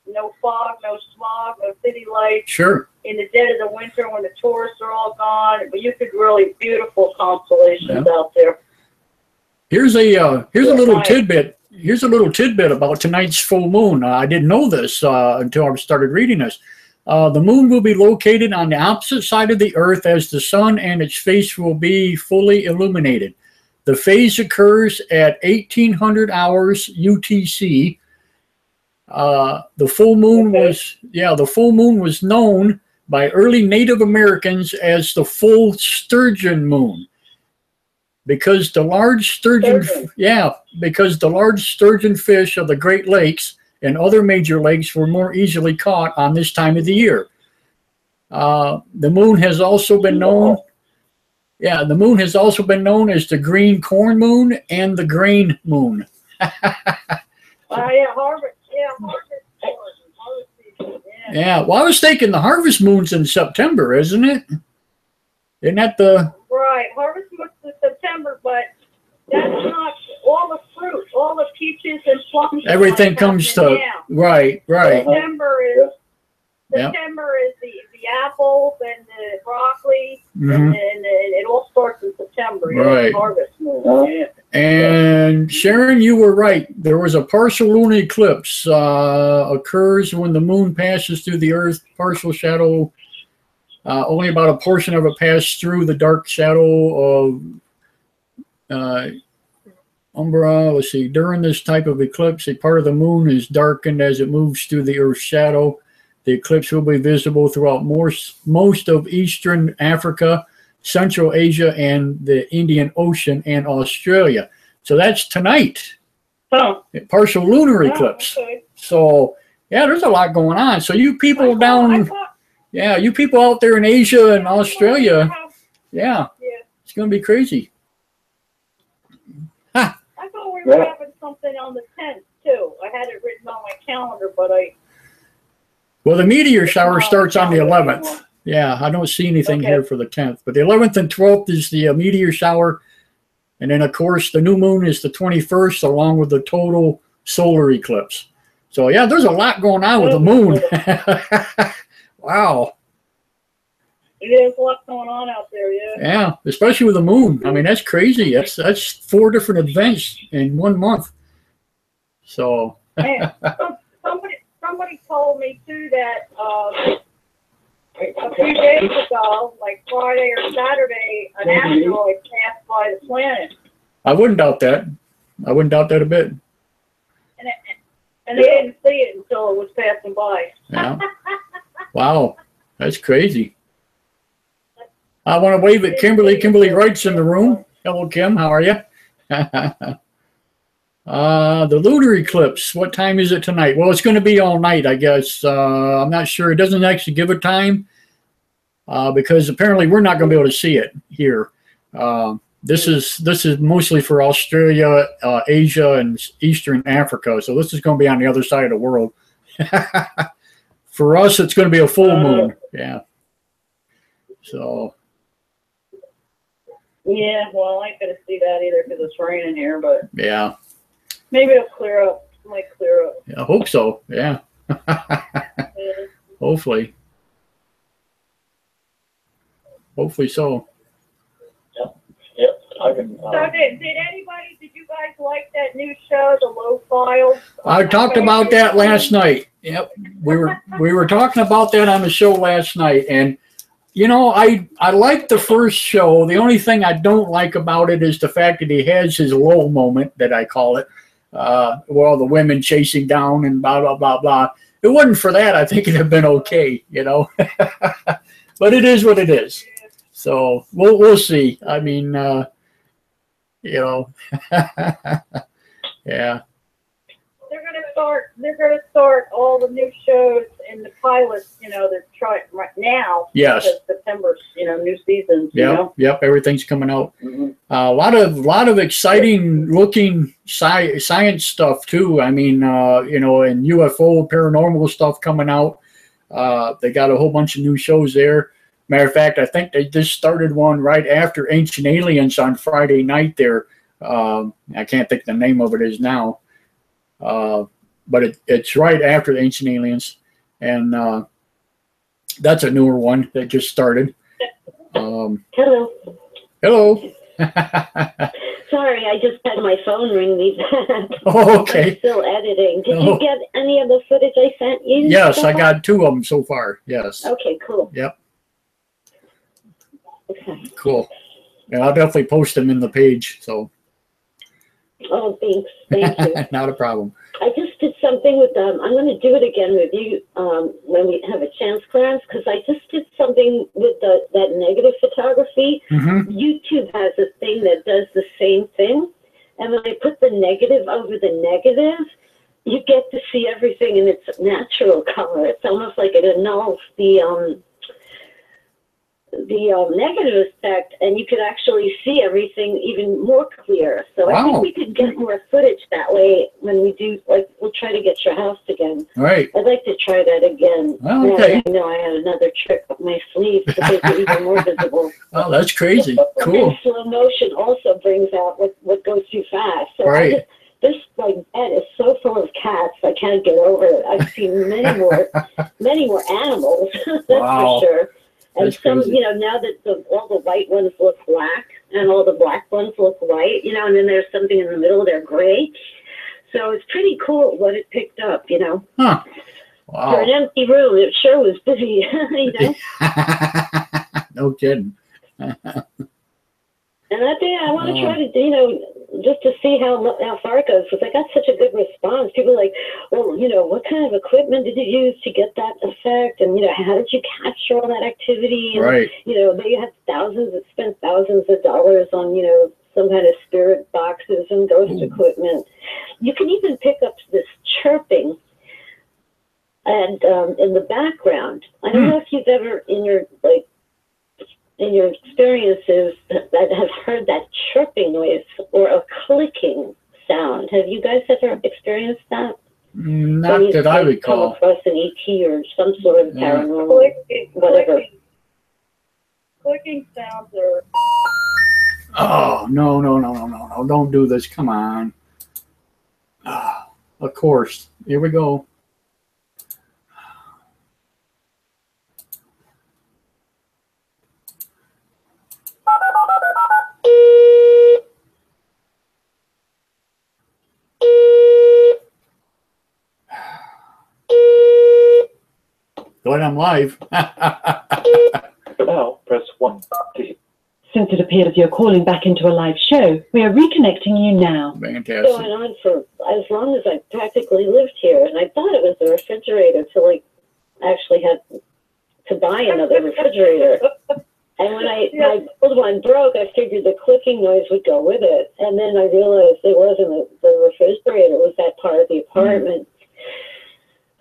no fog, no smog, no city lights. Sure. In the dead of the winter when the tourists are all gone, but you could really beautiful constellations out there. Here's a little tidbit. Here's a little tidbit about tonight's full moon. I didn't know this until I started reading this. The moon will be located on the opposite side of the Earth as the sun, and its face will be fully illuminated. The phase occurs at 1800 hours UTC. The full moon was known by early Native Americans as the full sturgeon moon, because the large sturgeon fish of the Great Lakes and other major lakes were more easily caught on this time of the year. The moon has also been known. Yeah, the moon has also been known as the green corn moon and the grain moon. Harvest. Yeah, well, I was thinking the harvest moon's in September, isn't it? Isn't that the... Right, harvest moon's in September, but that's not all the fruit, all the peaches and plums. Everything comes to... Now. Right. September is the apples and the broccoli, and it all starts in September. Right. Harvest moon. And Sharon, you were right. There was a partial lunar eclipse occurs when the moon passes through the Earth. Partial shadow, only about a portion of it passed through the dark shadow of umbra. Let's see. During this type of eclipse, a part of the moon is darkened as it moves through the Earth's shadow. The eclipse will be visible throughout most of Eastern Africa, Central Asia, and the Indian Ocean and Australia. So that's tonight. Partial lunar eclipse. Okay. So yeah, there's a lot going on. So you people you people out there in Asia and Australia, it's going to be crazy. I thought we were having something on the 10th too. I had it written on my calendar, but well, the meteor shower starts on the 11th. Yeah, I don't see anything here for the 10th. But the 11th and 12th is the meteor shower. And then, of course, the new moon is the 21st, along with the total solar eclipse. So, yeah, there's a lot going on with the moon. Wow. There's a lot going on out there, Yeah, especially with the moon. I mean, that's crazy. That's 4 different events in 1 month. So. Somebody told me, too, that a few days ago, like Friday or Saturday, an asteroid passed by the planet. I wouldn't doubt that. I wouldn't doubt that a bit. And And they didn't see it until it was passing by. Yeah. Wow, that's crazy. I want to wave at Kimberly. Kimberly Wright's in the room. Hello, Kim. How are you? The lunar eclipse. What time is it tonight? Well, it's going to be all night, I guess. I'm not sure. It doesn't actually give a time because apparently we're not going to be able to see it here. This is mostly for Australia, Asia, and Eastern Africa. So this is going to be on the other side of the world. For us, it's going to be a full moon. Yeah. So. Yeah, well, I ain't gonna see that either because it's raining here, but yeah, maybe it'll clear up. It might clear up. I hope so. Yeah. Hopefully. Hopefully so. Yep. I can. So did anybody? Did you guys like that new show, The Low Files? I talked about that last night. Yep, we were talking about that on the show last night, and you know, I like the first show. The only thing I don't like about it is the fact that he has his low moment, that I call it, where all the women chasing down and blah blah blah blah. If it wasn't for that, I think it'd have been okay, you know. But it is what it is. So we'll see. I mean, you know, yeah. They're gonna start all the new shows and the pilots. You know, they're trying right now. Yes. Because September's, you know, new seasons. You know? Yep. Everything's coming out. A lot of exciting looking science stuff too. I mean, you know, and UFO paranormal stuff coming out. They got a whole bunch of new shows there. Matter of fact, I think they just started one right after Ancient Aliens on Friday night there. I can't think the name of it is now. But it's right after the Ancient Aliens, and that's a newer one that just started. Hello. Hello. Sorry, I just had my phone ring me back. Oh, okay. I'm still editing. Did you get any of the footage I sent you? Yes, I got 2 of them so far. Yes. Okay, cool. Yep. Okay. Cool. Yeah, I'll definitely post them in the page. So. Oh, thanks. Thank you. Not a problem. I just did something with I'm going to do it again with you when we have a chance, Clarence, because I just did something with that negative photography. YouTube has a thing that does the same thing, and when I put the negative over the negative, you get to see everything in its natural color. It's almost like it annuls the negative effect, and you could actually see everything even more clear. So I think we could get more footage that way when we do, like, we'll try to get your house again. Right. I'd like to try that again. Well, okay. I know I had another trick up my sleeve to make it even more visible. Oh, that's crazy. Cool. And slow motion also brings out what goes too fast. So right. This like bed is so full of cats, I can't get over it. I've seen many more animals, that's for sure. And that's some, crazy. You know, now that all the white ones look black and all the black ones look white, you know, and then there's something in the middle, they're gray. So it's pretty cool what it picked up, you know. Huh. Wow. For an empty room, it sure was busy, you know. No kidding. And I think I want to try to, you know, just to see how far it goes, because I got such a good response. People are like, well, you know, what kind of equipment did you use to get that effect? And, you know, how did you capture all that activity? And, right. You know, they had spent thousands of dollars on, you know, some kind of spirit boxes and ghost equipment. You can even pick up this chirping and in the background. I don't know if you've ever, in your experiences that have heard that chirping noise or a clicking sound. Have you guys ever experienced that? Not that I recall. Come across an ET or some sort of paranormal, whatever. Clicking sounds are... Oh, no. Don't do this. Come on. Of course. Here we go. Go ahead, I'm live. Now, press 1. Since it appears you're calling back into a live show, we are reconnecting you now. Fantastic. Going on for, as long as I practically lived here, and I thought it was the refrigerator till I actually had to buy another refrigerator. And when my old one broke, I figured the clicking noise would go with it. And then I realized it wasn't the refrigerator, it was that part of the apartment.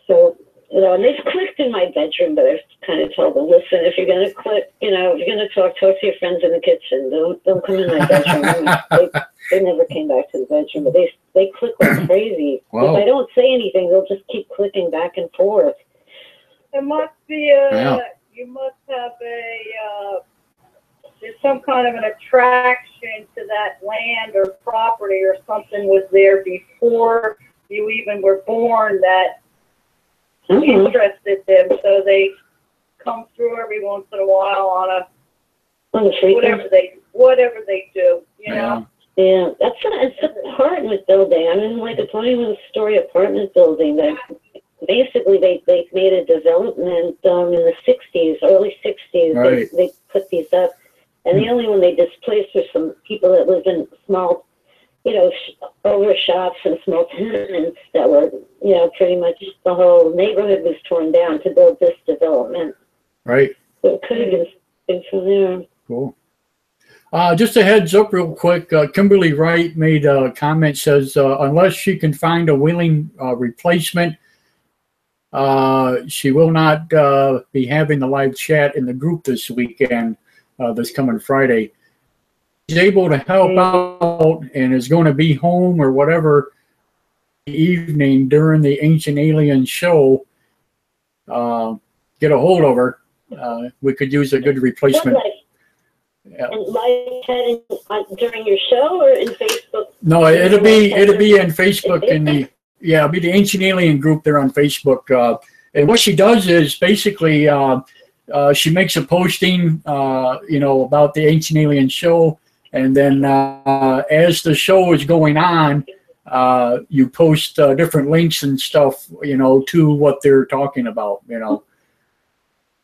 So, you know, and they've clicked in my bedroom, but I've kind of told them, listen, if you're going to click, you know, if you're going to talk to your friends in the kitchen. Don't come in my bedroom. They never came back to the bedroom, but they click like crazy. Wow. If I don't say anything, they'll just keep clicking back and forth. It must be you must have there's some kind of an attraction to that land or property or something was there before you even were born that interested them, so they come through every once in a while on whatever they do, you know. Yeah, it's an apartment building. I'm in like a 21-story apartment building that basically they made a development in the 60s, early 60s. Right. They put these up, and the only one they displaced were some people that lived in small, you know, over shops and small tenements that were, you know, pretty much the whole neighborhood was torn down to build this development. Right. So it could have been from there. Cool. Just a heads up real quick, Kimberly Wright made a comment, says, unless she can find a willing replacement, she will not be having the live chat in the group this weekend, this coming Friday. She's able to help out and is going to be home or whatever evening during the Ancient Alien show. Get a hold of her. We could use a good replacement. Yeah. And live chatting during your show or in Facebook? No, it'll be in Facebook it'll be the Ancient Alien group there on Facebook. And what she does is basically she makes a posting, you know, about the Ancient Alien show, and then as the show is going on, you post different links and stuff, you know, to what they're talking about, you know.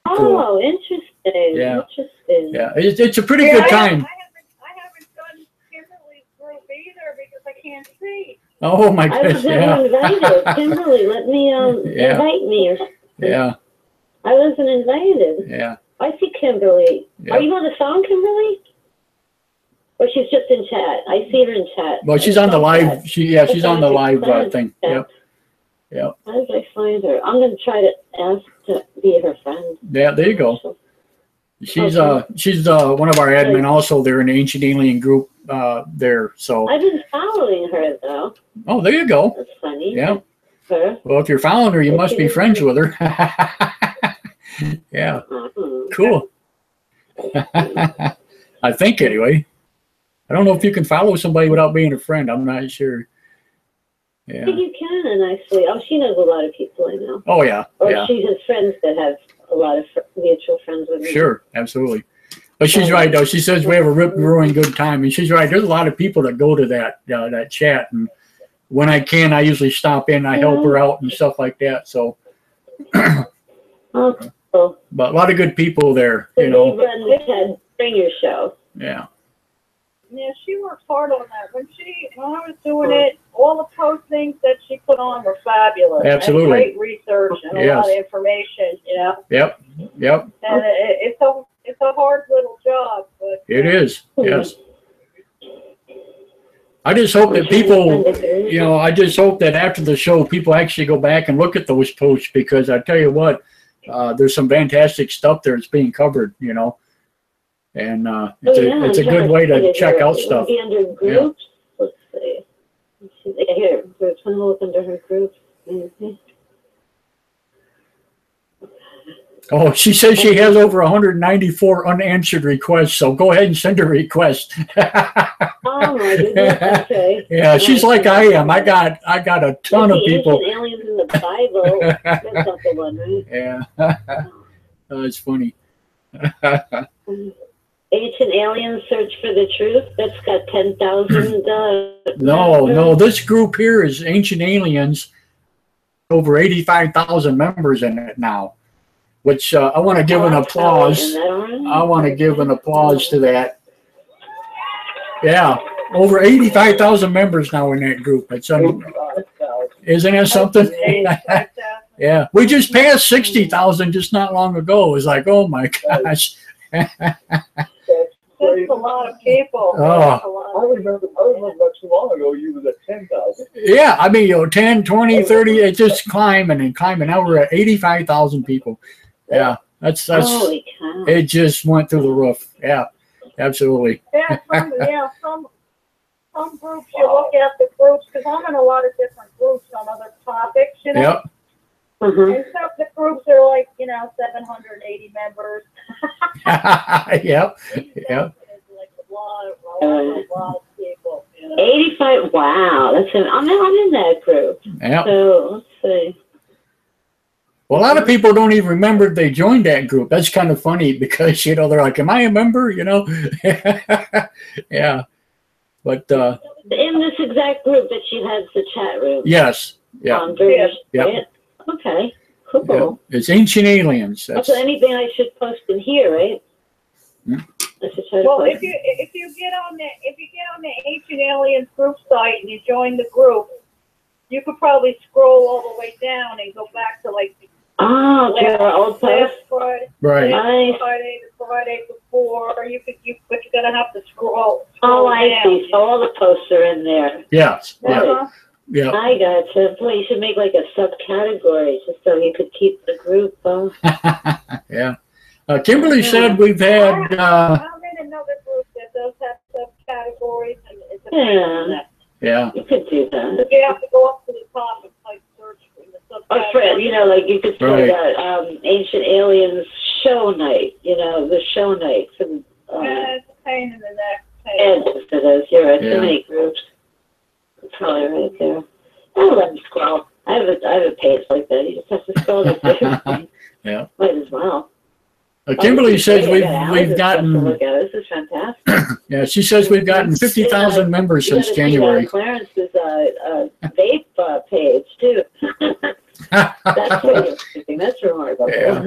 Oh, cool. Interesting. Yeah. Interesting. Yeah, it's a pretty good time. I haven't done Kimberly's group either because I can't see. Oh my goodness! I was never invited. Kimberly, let me invite me or something. Yeah. I wasn't invited. Yeah. I see Kimberly. Yeah. Are you on the phone, Kimberly? Or she's just in chat? I see her in chat. Well, she's on the live. She's on the live thing. Yep. Yep. How did I find her? I'm going to try to ask to be her friend. Yeah, there you go. She's one of our admin also there in the Ancient Alien group there. So I've been following her though. Oh, there you go. That's funny. Yeah. Her. Well, if you're following her, you must be friends with her. Yeah. Cool. I think anyway. I don't know if you can follow somebody without being a friend. I'm not sure. Yeah. I think you can actually. Oh, she knows a lot of people I know. Oh yeah. Or yeah. she has friends that have a lot of mutual friends with me. Sure, absolutely. But she's right though. She says we have a rip-roaring good time, and she's right. There's a lot of people that go to that chat, and when I can, I usually stop in. I help her out and stuff like that. So. Oh, cool. But a lot of good people there, you know. They run the Springer show. Yeah. Yeah, she works hard on that. When I was doing it, all the postings that she put on were fabulous. Absolutely. And great research and a lot of information, you know. Yep. Yep. And it's a hard little job, but it is. Yes. I just hope that people, you know, I just hope that after the show, people actually go back and look at those posts, because I tell you what, there's some fantastic stuff there that's being covered, you know. And it's a good way to check out stuff. Be under groups. Yeah. Let's see. Here, we're trying to look under her groups. Oh, she says she has over 194 unanswered requests, so go ahead and send a request. Oh my goodness, okay. Yeah, she's like I am. I got a ton of people. Aliens in the Bible. That's not the one, right? Yeah. It's funny. Ancient Aliens Search for the Truth. That's got 10,000. No. This group here is Ancient Aliens. Over 85,000 members in it now, which I want to give an applause. I want to give an applause to that. Yeah, over 85,000 members now in that group. It's Isn't that something? 85,000. Yeah, we just passed 60,000 just not long ago. It was like, oh my gosh. That's a lot of people. Oh. That's a lot I of remember not too long ago, you was at 10,000. Yeah, I mean, 10, 20, 30, it's just climbing and climbing. Now we're at 85,000 people. Yeah, that's Holy cow. it just went through the roof. Yeah, absolutely. Yeah, some groups, you look at the groups, because I'm in a lot of different groups on other topics, you know. Yep. Mhm. And some of the groups are like, 780 members. Yep. It's Yep. like a lot of people, 85. Wow, I'm in that group. Yep. So let's see. Well, a lot of people don't even remember they joined that group. That's kind of funny because, they're like, am I a member? Yeah. But, In this exact group that she has the chat room. yes. Yeah. Yep. Yep. Okay. Cool. Yep. It's Ancient Aliens. That's, So anything I should post in here, right? Hmm. I should try to Well, post. if you get on the Ancient Aliens group site and you join the group, you could probably scroll all the way down and go back to like to our old last post. Friday, right. Nice. the Friday before. But you're gonna have to scroll. Oh, I down. see. So all the posts are in there. Yes. Yeah. Uh-huh. Yeah. I gotcha. Boy, you should make like a subcategory just so you could keep the group. Yeah. Kimberly said we've had. I'm in another group that does have subcategories, and it's a pain in the neck. Yeah. You could do that. You have to go up to the top and like search for the Oh, Fred, subcategory. like you could say Right. that Ancient Aliens show night. The show night for It's a pain in the neck. and it is. You're right. Yeah. So many groups. It's probably right there. I'll let them scroll. I have a page like that. You just have to scroll to Yeah. Might as well. Kimberly says Great. I got we've Alice's stuff to gotten. look at. This is fantastic. Yeah, she says we've gotten 50,000 members You since gotta see, January. Clarence's vape page too. That's pretty interesting. That's remarkable. Yeah.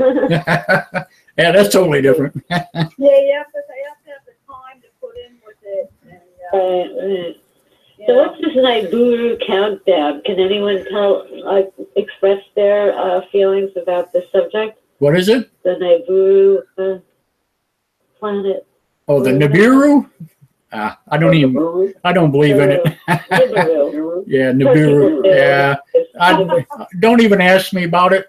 Yeah, that's totally different. Yeah, you have to have the time to put in with it. And, Right. you So know. what's this Nibiru countdown? Can anyone express their feelings about this subject? What is it? The Nibiru planet. Oh, the Nibiru? I don't believe in it. Nibiru. Yeah, Nibiru. Yeah. Don't even ask me about it.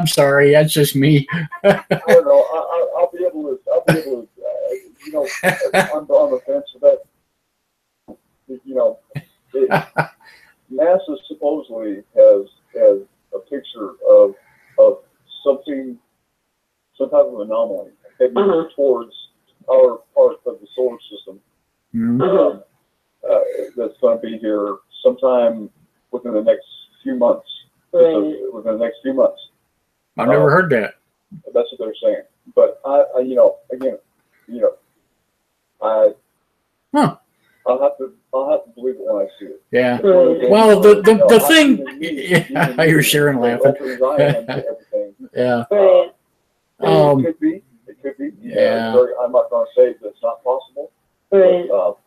I'm sorry, that's just me. I don't know. I'll be able to, I'm on the fence with that. NASA supposedly has a picture of something, some type of anomaly heading towards our part of the solar system. Mhm. That's going to be here sometime within the next few months. Right. Within the next few months. I've never heard that. That's what they're saying. But I'll have to believe it when I see it. Yeah. Right. Well, the I thing. even need- Yeah, even you're need sharing to laughing. represent everything. Yeah. Right. It could be. It could be. Yeah. I'm not going to say that's not possible. Right. But,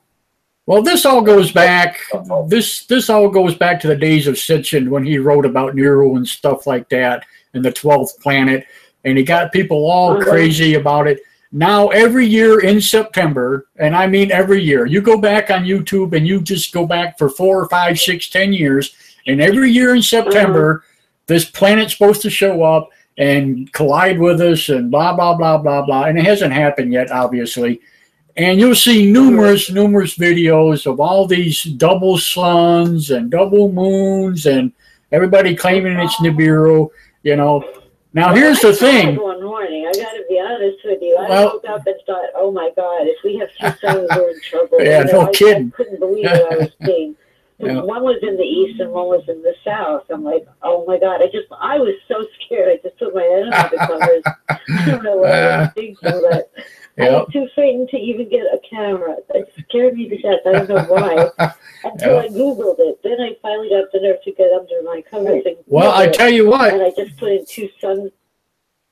Well, this all goes back. This all goes back to the days of Sitchin when he wrote about Nero and stuff like that, and the 12th planet, and he got people all crazy about it. Now, every year in September, and I mean every year, you go back on YouTube and you just go back for 4, 5, 6, 10 years, and every year in September, this planet's supposed to show up and collide with us and blah, blah, blah, blah, blah. And it hasn't happened yet, obviously. And you'll see numerous videos of all these double suns and double moons and everybody claiming it's Nibiru, Now, here's the thing. One morning, I got to be honest with you. I woke up and thought, "Oh my God, if we have two suns, we're in trouble." Yeah, no kidding. I couldn't believe what I was seeing. Yeah. One was in the east and one was in the south. I'm like, "Oh my God!" I was so scared. I just put my head under the covers. I don't know what I was thinking, but I was too frightened to even get a camera. It scared me to death. I don't know why. Until I Googled it. Then I finally got the nerve to get under my covers. And Well, I tell you what. And I just put in two suns in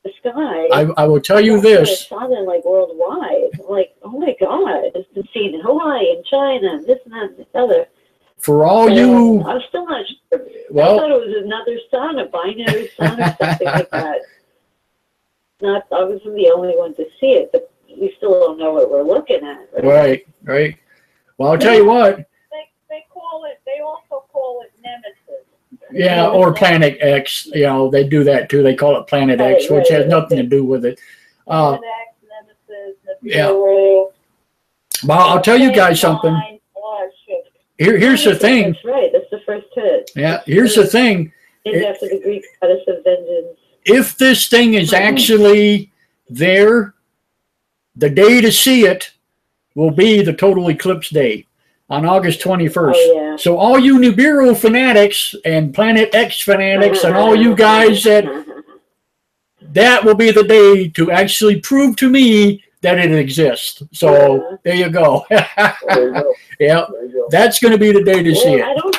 the sky. I will tell you this. I saw them like worldwide. I'm like, oh my God. It's been seen in Hawaii and China and this and that and this other. for all you, I'm still not sure. well, I thought it was another sun, a binary sun or something like that. I wasn't the only one to see it, but we still don't know what we're looking at. right, right. Well, I'll tell you what. They also call it Nemesis. Yeah, or Planet X. You know, they do that too. They call it Planet X, which has nothing to do with it. Planet X, Nemesis, Yeah. Well, I'll tell you guys something. Here's the thing. That's right. That's the first hit. Yeah, here's the thing. Named after the Greek goddess of vengeance. If this thing is actually there, the day to see it will be the total eclipse day on August 21st. Oh, yeah. So all you Nibiru fanatics and Planet X fanatics and all you guys that will be the day to actually prove to me that it exists. So there you go. There you go. Yeah, There you go. that's going to be the day to see I it. don't.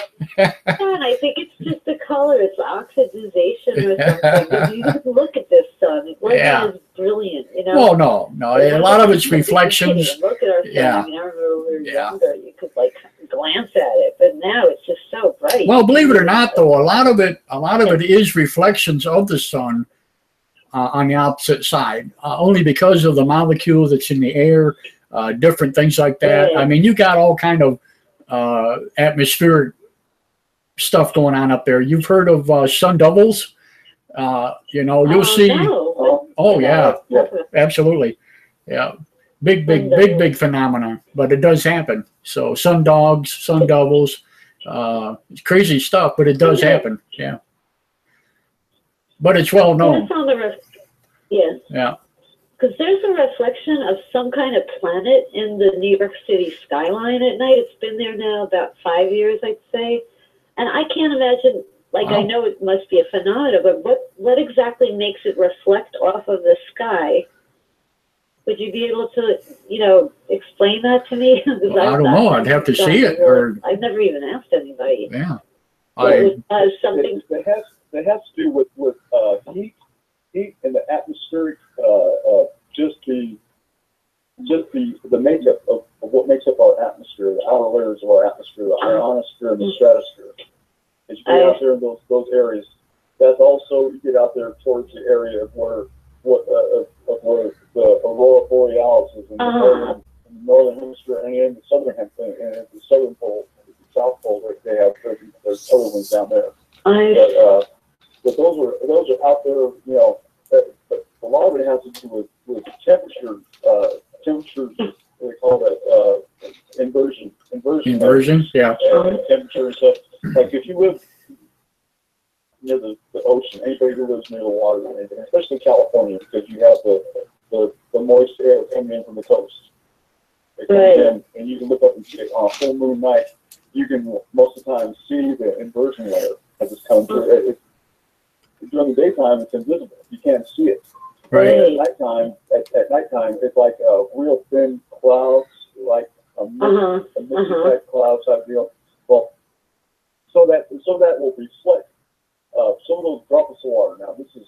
I think it's just the color. It's oxidization or something. You just look at this sun. It wasn't as brilliant, you know. Well, no. A lot of it's reflections. Look at our sun. Yeah. I mean, I remember when we were younger, you could like glance at it, but now it's just so bright. Well, believe it or not, though, a lot of it is reflections of the sun on the opposite side, only because of the molecule that's in the air, different things like that. I mean, you got all kind of atmospheric stuff going on up there. You've heard of sun doubles? You know, you'll see. No. Oh yeah, absolutely. Yeah, big phenomenon, but it does happen. So sun dogs, sun doubles, it's crazy stuff, but it does happen. Yeah, but it's well known. Yes. Yeah. Because there's a reflection of some kind of planet in the New York City skyline at night. It's been there now about 5 years, I'd say. And I can't imagine, like, I know it must be a phenomenon, but what exactly makes it reflect off of the sky? Would you be able to, you know, explain that to me? Well, I don't know. I'd have to see it. Or I've never even asked anybody. Yeah. Something. It has to do with heat and the atmospheric, just the makeup of what makes up our atmosphere, the outer layers of our atmosphere, the ionosphere and the stratosphere. As you get out there in those areas, that's also, you get out there towards the area of where the Aurora Borealis is in the northern hemisphere and in the southern hemisphere, and at the southern pole, the south pole, they have there's other ones down there. But those are out there, you know. But a lot of it has to do with temperature, they call that inversion, yeah. temperature and stuff. Like if you live near the ocean, anybody who lives near the water, or anything, especially California, because you have the moist air coming in from the coast. It comes in, and you can look up and see it on a full moon night. You can most of the time see the inversion layer as it's coming through. During the daytime, it's invisible. You can't see it. Right. At nighttime, it's like a real thin clouds, like a misty type cloud type deal. Well, so that will reflect some of those droplets of water. Now, this is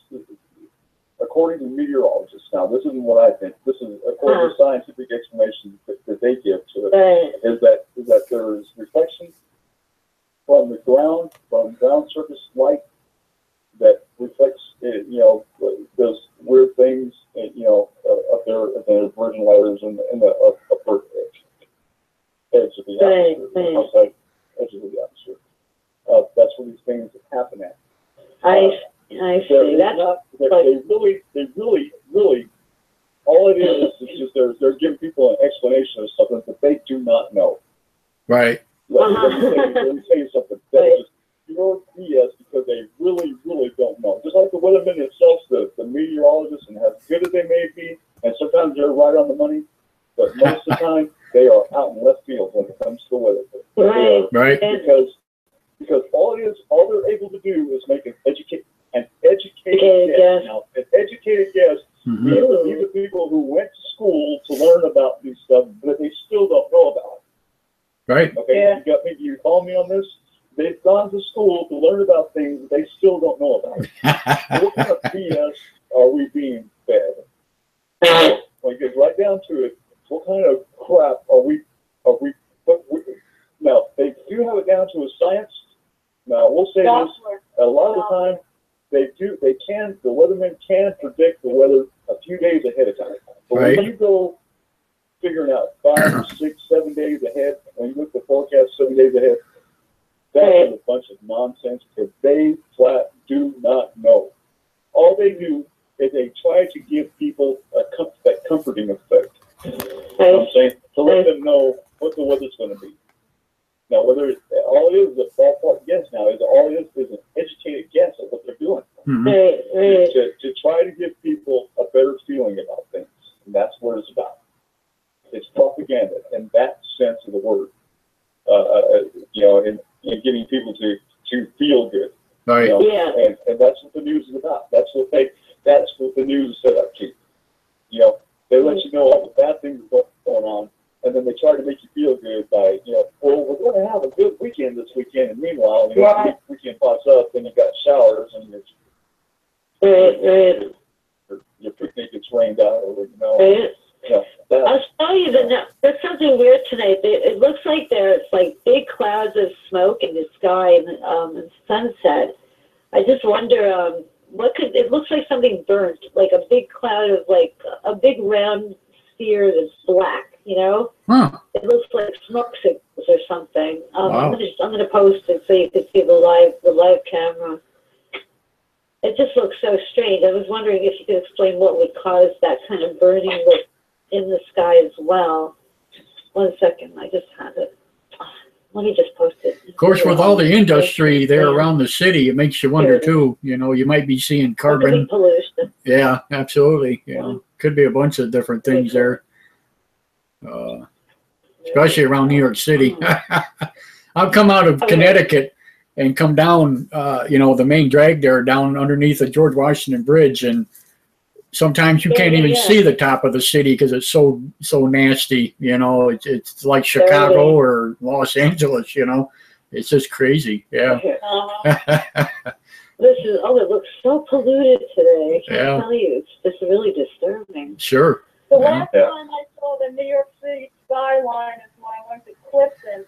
according to meteorologists. Now, this isn't what I think. This is according to scientific explanations that they give to it. Is that there is reflection from the ground surface light that reflects, you know, those weird things, you know, up there at the inversion layers in the upper edge of the atmosphere, outside edges of the atmosphere. That's where these things happen at. I see. They really, all it is just they're giving people an explanation of something that they do not know. Right. Let me tell you something. That's just pure BS because they really don't know. Just like the weathermen themselves, the meteorologists, and as good as they may be, and sometimes they're right on the money, but most of the time they are out in left field when it comes to the weather. Right. Because all they're able to do is make an educated guess. Now, an educated guess, even people who went to school to learn about these stuff, but they still don't know about it. Right. Okay, you follow me on this? They've gone to school to learn about things that they still don't know about. What kind of BS are we being fed? When it gets right down to it, what kind of crap are we now, they do have it down to a science. Now, we'll say this, a lot of the time, the weathermen can predict the weather a few days ahead of time. But when you go figuring out 5, 6, 7 days ahead, when you look at the forecast 7 days ahead, that's a bunch of nonsense because they flat do not know. All they do is they try to give people that comforting effect. You know what I'm saying? To let them know what the weather's going to be. Now, whether all it is a ballpark guess now, all it is an educated guess at what they're doing. To try to give people a better feeling about things. And that's what it's about. It's propaganda in that sense of the word. You know, in getting people to feel good. Right. You know? And that's what the news is about. That's what the news is set up to. You know, they let you know all the bad things going on, and then they try to make you feel good by, you know, well, we're going to have a good weekend this weekend, and meanwhile, you know, the weekend pops up, and you got showers, and your picnic gets rained out, or, you know. I'll tell you that there's something weird tonight. It looks like there's like big clouds of smoke in the sky and sunset. I just wonder it looks like something burnt, like a big cloud of like a big round sphere that's black, you know? It looks like smoke signals or something. Wow. I'm gonna post it so you can see the live camera. It just looks so strange. I was wondering if you could explain what would cause that kind of burning look in the sky as well. 1 second, I just had it. Let me just post it. Of course, with all the industry there around the city, it makes you wonder too. You know, you might be seeing carbon pollution. Yeah, absolutely. You know, could be a bunch of different things there, especially around New York City. I've come out of Connecticut and come down, you know, the main drag there down underneath the George Washington Bridge, and sometimes you can't even see the top of the city because it's so nasty. You know, it's like Chicago or Los Angeles. You know, it's just crazy. Yeah. It looks so polluted today. I can't tell you, it's just really disturbing. Sure. The last time I saw the New York City skyline is when I went to Clifton.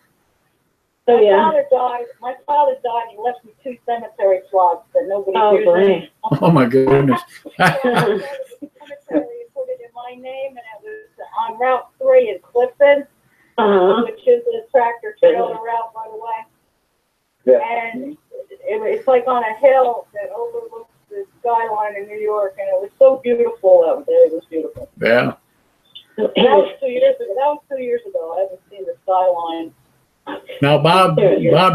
My father died. He left me 2 cemetery plots that nobody used. Oh my goodness. Cemetery, he put it in my name, and it was on Route 3 in Clifton, which is a tractor trailer route, by the way. And it's like on a hill that overlooks the skyline in New York, and it was so beautiful out there. It was beautiful. Yeah. That was 2 years ago. I haven't seen the skyline. Now, Bob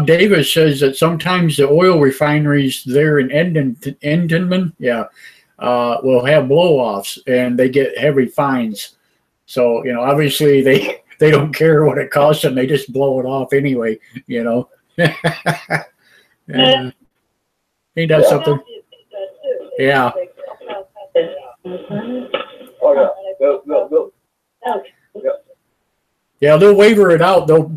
Davis says that sometimes the oil refineries there in Entenmann, will have blow-offs, and they get heavy fines. So, you know, obviously they don't care what it costs them. They just blow it off anyway, you know. Ain't that something? Yeah. Yeah, they'll waiver it out. They'll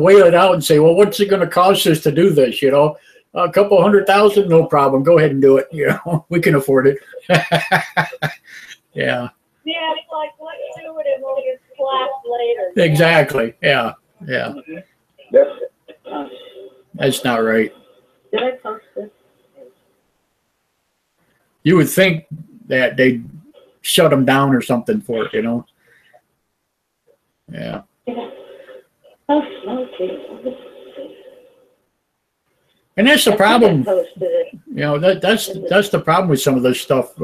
weigh it out and say, well, what's it going to cost us to do this? You know, a couple $100,000, no problem. Go ahead and do it. You know, we can afford it. Yeah. Yeah, it's like, let's do it and we'll get slapped later. Exactly. Yeah. That's not right. Did I post this? You would think that they'd shut them down or something for it, you know. Yeah. And that's the problem. You know, that's the problem with some of this stuff.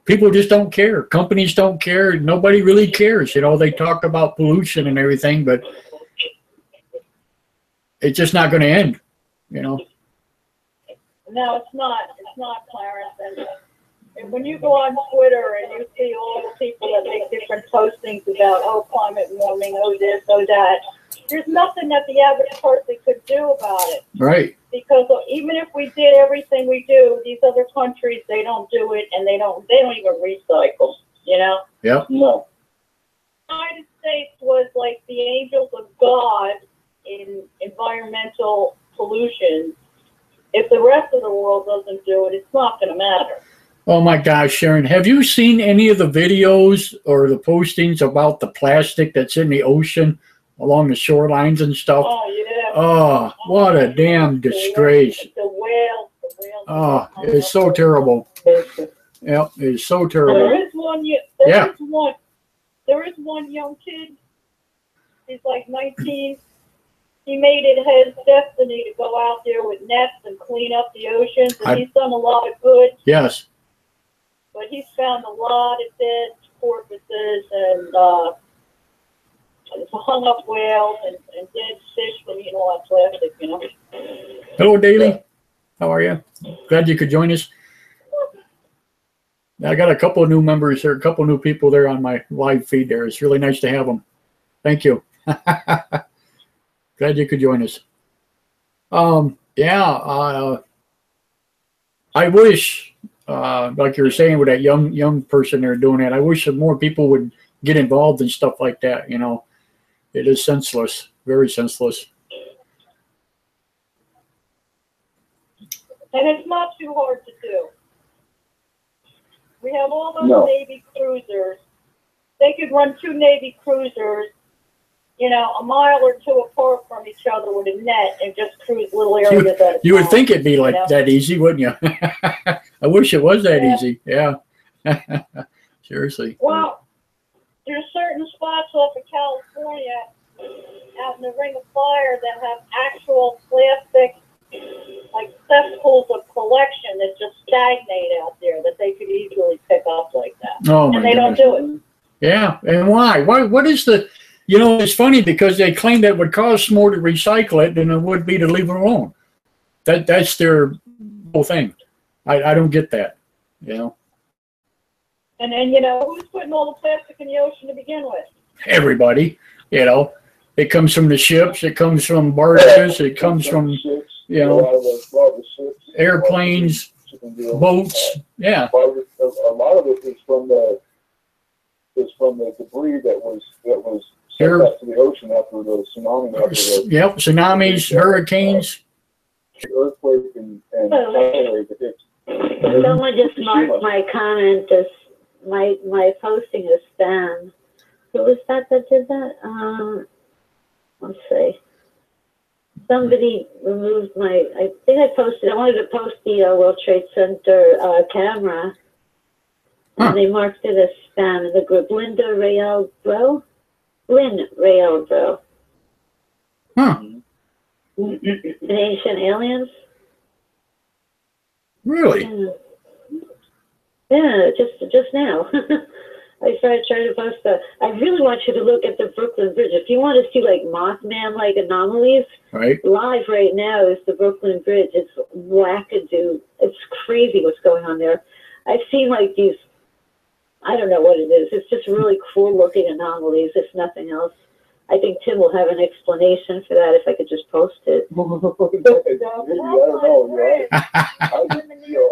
People just don't care. Companies don't care. Nobody really cares. You know, they talk about pollution and everything, but it's just not going to end. You know. No, it's not. It's not, Clarence. And when you go on Twitter and you see all the people that make different postings about, climate warming, this, that, there's nothing that the average person could do about it. Right. Because even if we did everything we do, these other countries, they don't do it, and they don't even recycle, you know? Yep. No. The United States was like the angels of God in environmental pollution. If the rest of the world doesn't do it, it's not going to matter. Oh my gosh, Sharon, have you seen any of the videos or the postings about the plastic that's in the ocean along the shorelines and stuff? Oh, yeah. Oh, what a damn disgrace. The whale. Oh, it's so terrible. Yep, it's so terrible. There is one young kid. He's like 19. He made it his destiny to go out there with nets and clean up the oceans, and he's done a lot of good. Yes. But he's found a lot of dead porpoises and hung up whales and dead fish from eating all that plastic, you know. Hello, Daly. How are you? Glad you could join us. I got a couple of new members there, a couple of new people there on my live feed there. It's really nice to have them. Thank you. Glad you could join us. I wish, like you were saying with that young person there doing that, I wish that more people would get involved in stuff like that, you know. It is senseless, very senseless. And it's not too hard to do. We have all those Navy cruisers. They could run 2 Navy cruisers, you know, a mile or 2 apart from each other with a net and just cruise little areas at a time. You would think it'd be like that easy, wouldn't you? I wish it was that easy. Yeah. Seriously. Well, there's certain spots off of California out in the Ring of Fire that have actual plastic, like cesspools of collection that just stagnate out there that they could easily pick up like that. Oh, my and they goodness. don't do it. Yeah. And why? What is the, you know, it's funny because they claim that it would cost more to recycle it than it would be to leave it alone. That's their whole thing. I don't get that, you know. And then, you know, who's putting all the plastic in the ocean to begin with? Everybody, you know. It comes from the ships. It comes from barges. It comes from, you know, airplanes, boats. Yeah. A lot of it is from the debris that was sent back to the ocean after the tsunami. Yep, tsunamis, hurricanes. Earthquake and Someone just marked my comment as my posting as spam. Who was that did that? Let's see. Somebody removed my, I think I wanted to post the World Trade Center camera. And they marked it as spam in the group. Lynn Rael Bro. Huh. An Ancient Aliens. Really? Yeah, just now. I started trying to post that. I really want you to look at the Brooklyn Bridge. If you want to see like Mothman-like anomalies, live right now is the Brooklyn Bridge. It's wackadoo. It's crazy what's going on there. I've seen like these, I don't know what it is. It's just really cool looking anomalies, if nothing else. I think Tim will have an explanation for that if I could just post it. I don't know.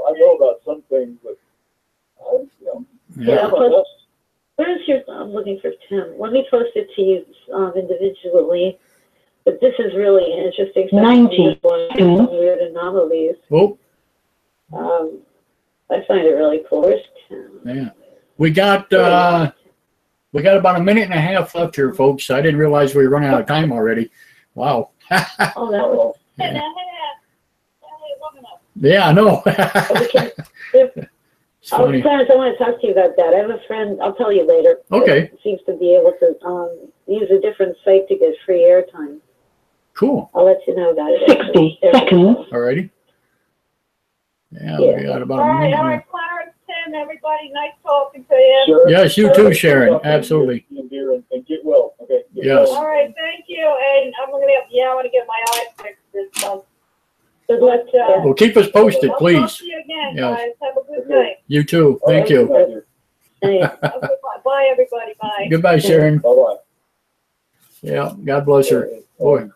I know about some things, but where's your? I'm looking for Tim. Let me post it to you individually. But this is really interesting. 90. Weird anomalies. Oh. I find it really cool. Where's Tim? Yeah. We got about a minute and a half left here, folks. I didn't realize we were running out of time already. Wow. Oh, that was. Yeah, I know. I want to talk to you about that. I have a friend. I'll tell you later. Okay. Seems to be able to use a different site to get free airtime. Cool. I'll let you know about it. 60 seconds. Alrighty. Yeah, we got about a minute. All right, Clarence, Tim, everybody, nice talking to you. Sure. Yes, you too, Sharon. Absolutely. And get well. Okay. Yes. All right, thank you. And I want to get my eyes fixed this month. Good luck. Well, keep us posted, I'll please. talk to you again, Yes. guys. Have a good night. You too. Thank you. Hey. Okay, bye, everybody. Bye. Goodbye, Sharon. Bye-bye. Yeah, God bless her. Boy.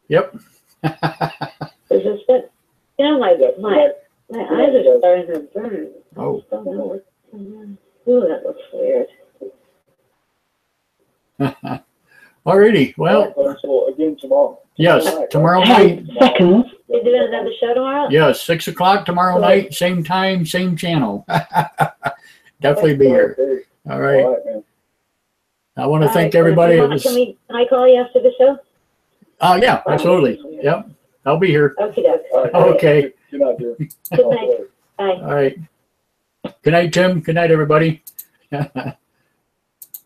Yep. Is this it? You know, my eyes are starting to burn. Oh. I don't know what's going on. Ooh, that looks weird. Alrighty. Well, so again tomorrow. Yes, tomorrow night. 10 seconds. You doing another show tomorrow? Yes, 6 o'clock tomorrow night, same time, same channel. Definitely be here. All right. All right, man. I want to thank right, everybody. Can I call you after the show? Yeah, absolutely. Yep, I'll be here. Okay, doke. Okay. Good night, dear. Good night. Bye. All right. Good night, Tim. Good night, everybody.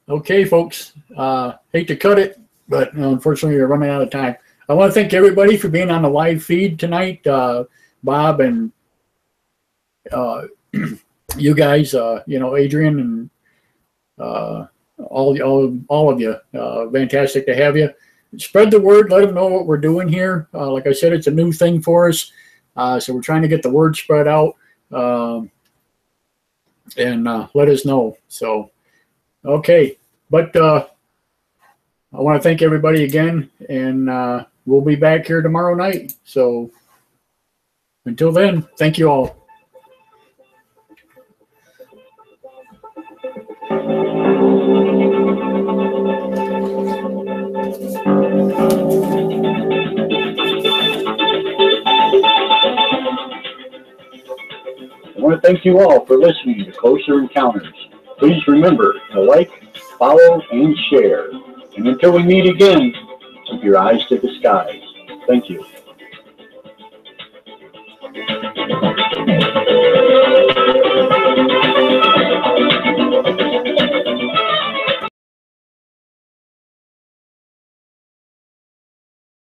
Okay, folks. Hate to cut it, but unfortunately, we're running out of time. I want to thank everybody for being on the live feed tonight. Bob and you guys, Adrian and all of you. Fantastic to have you. Spread the word. Let them know what we're doing here. Like I said, it's a new thing for us. So we're trying to get the word spread out. And let us know. So, okay. But I want to thank everybody again. And we'll be back here tomorrow night. So until then, thank you all. I want to thank you all for listening to Closer Encounters. Please remember to like, follow, and share. And until we meet again, keep your eyes to the skies. Thank you.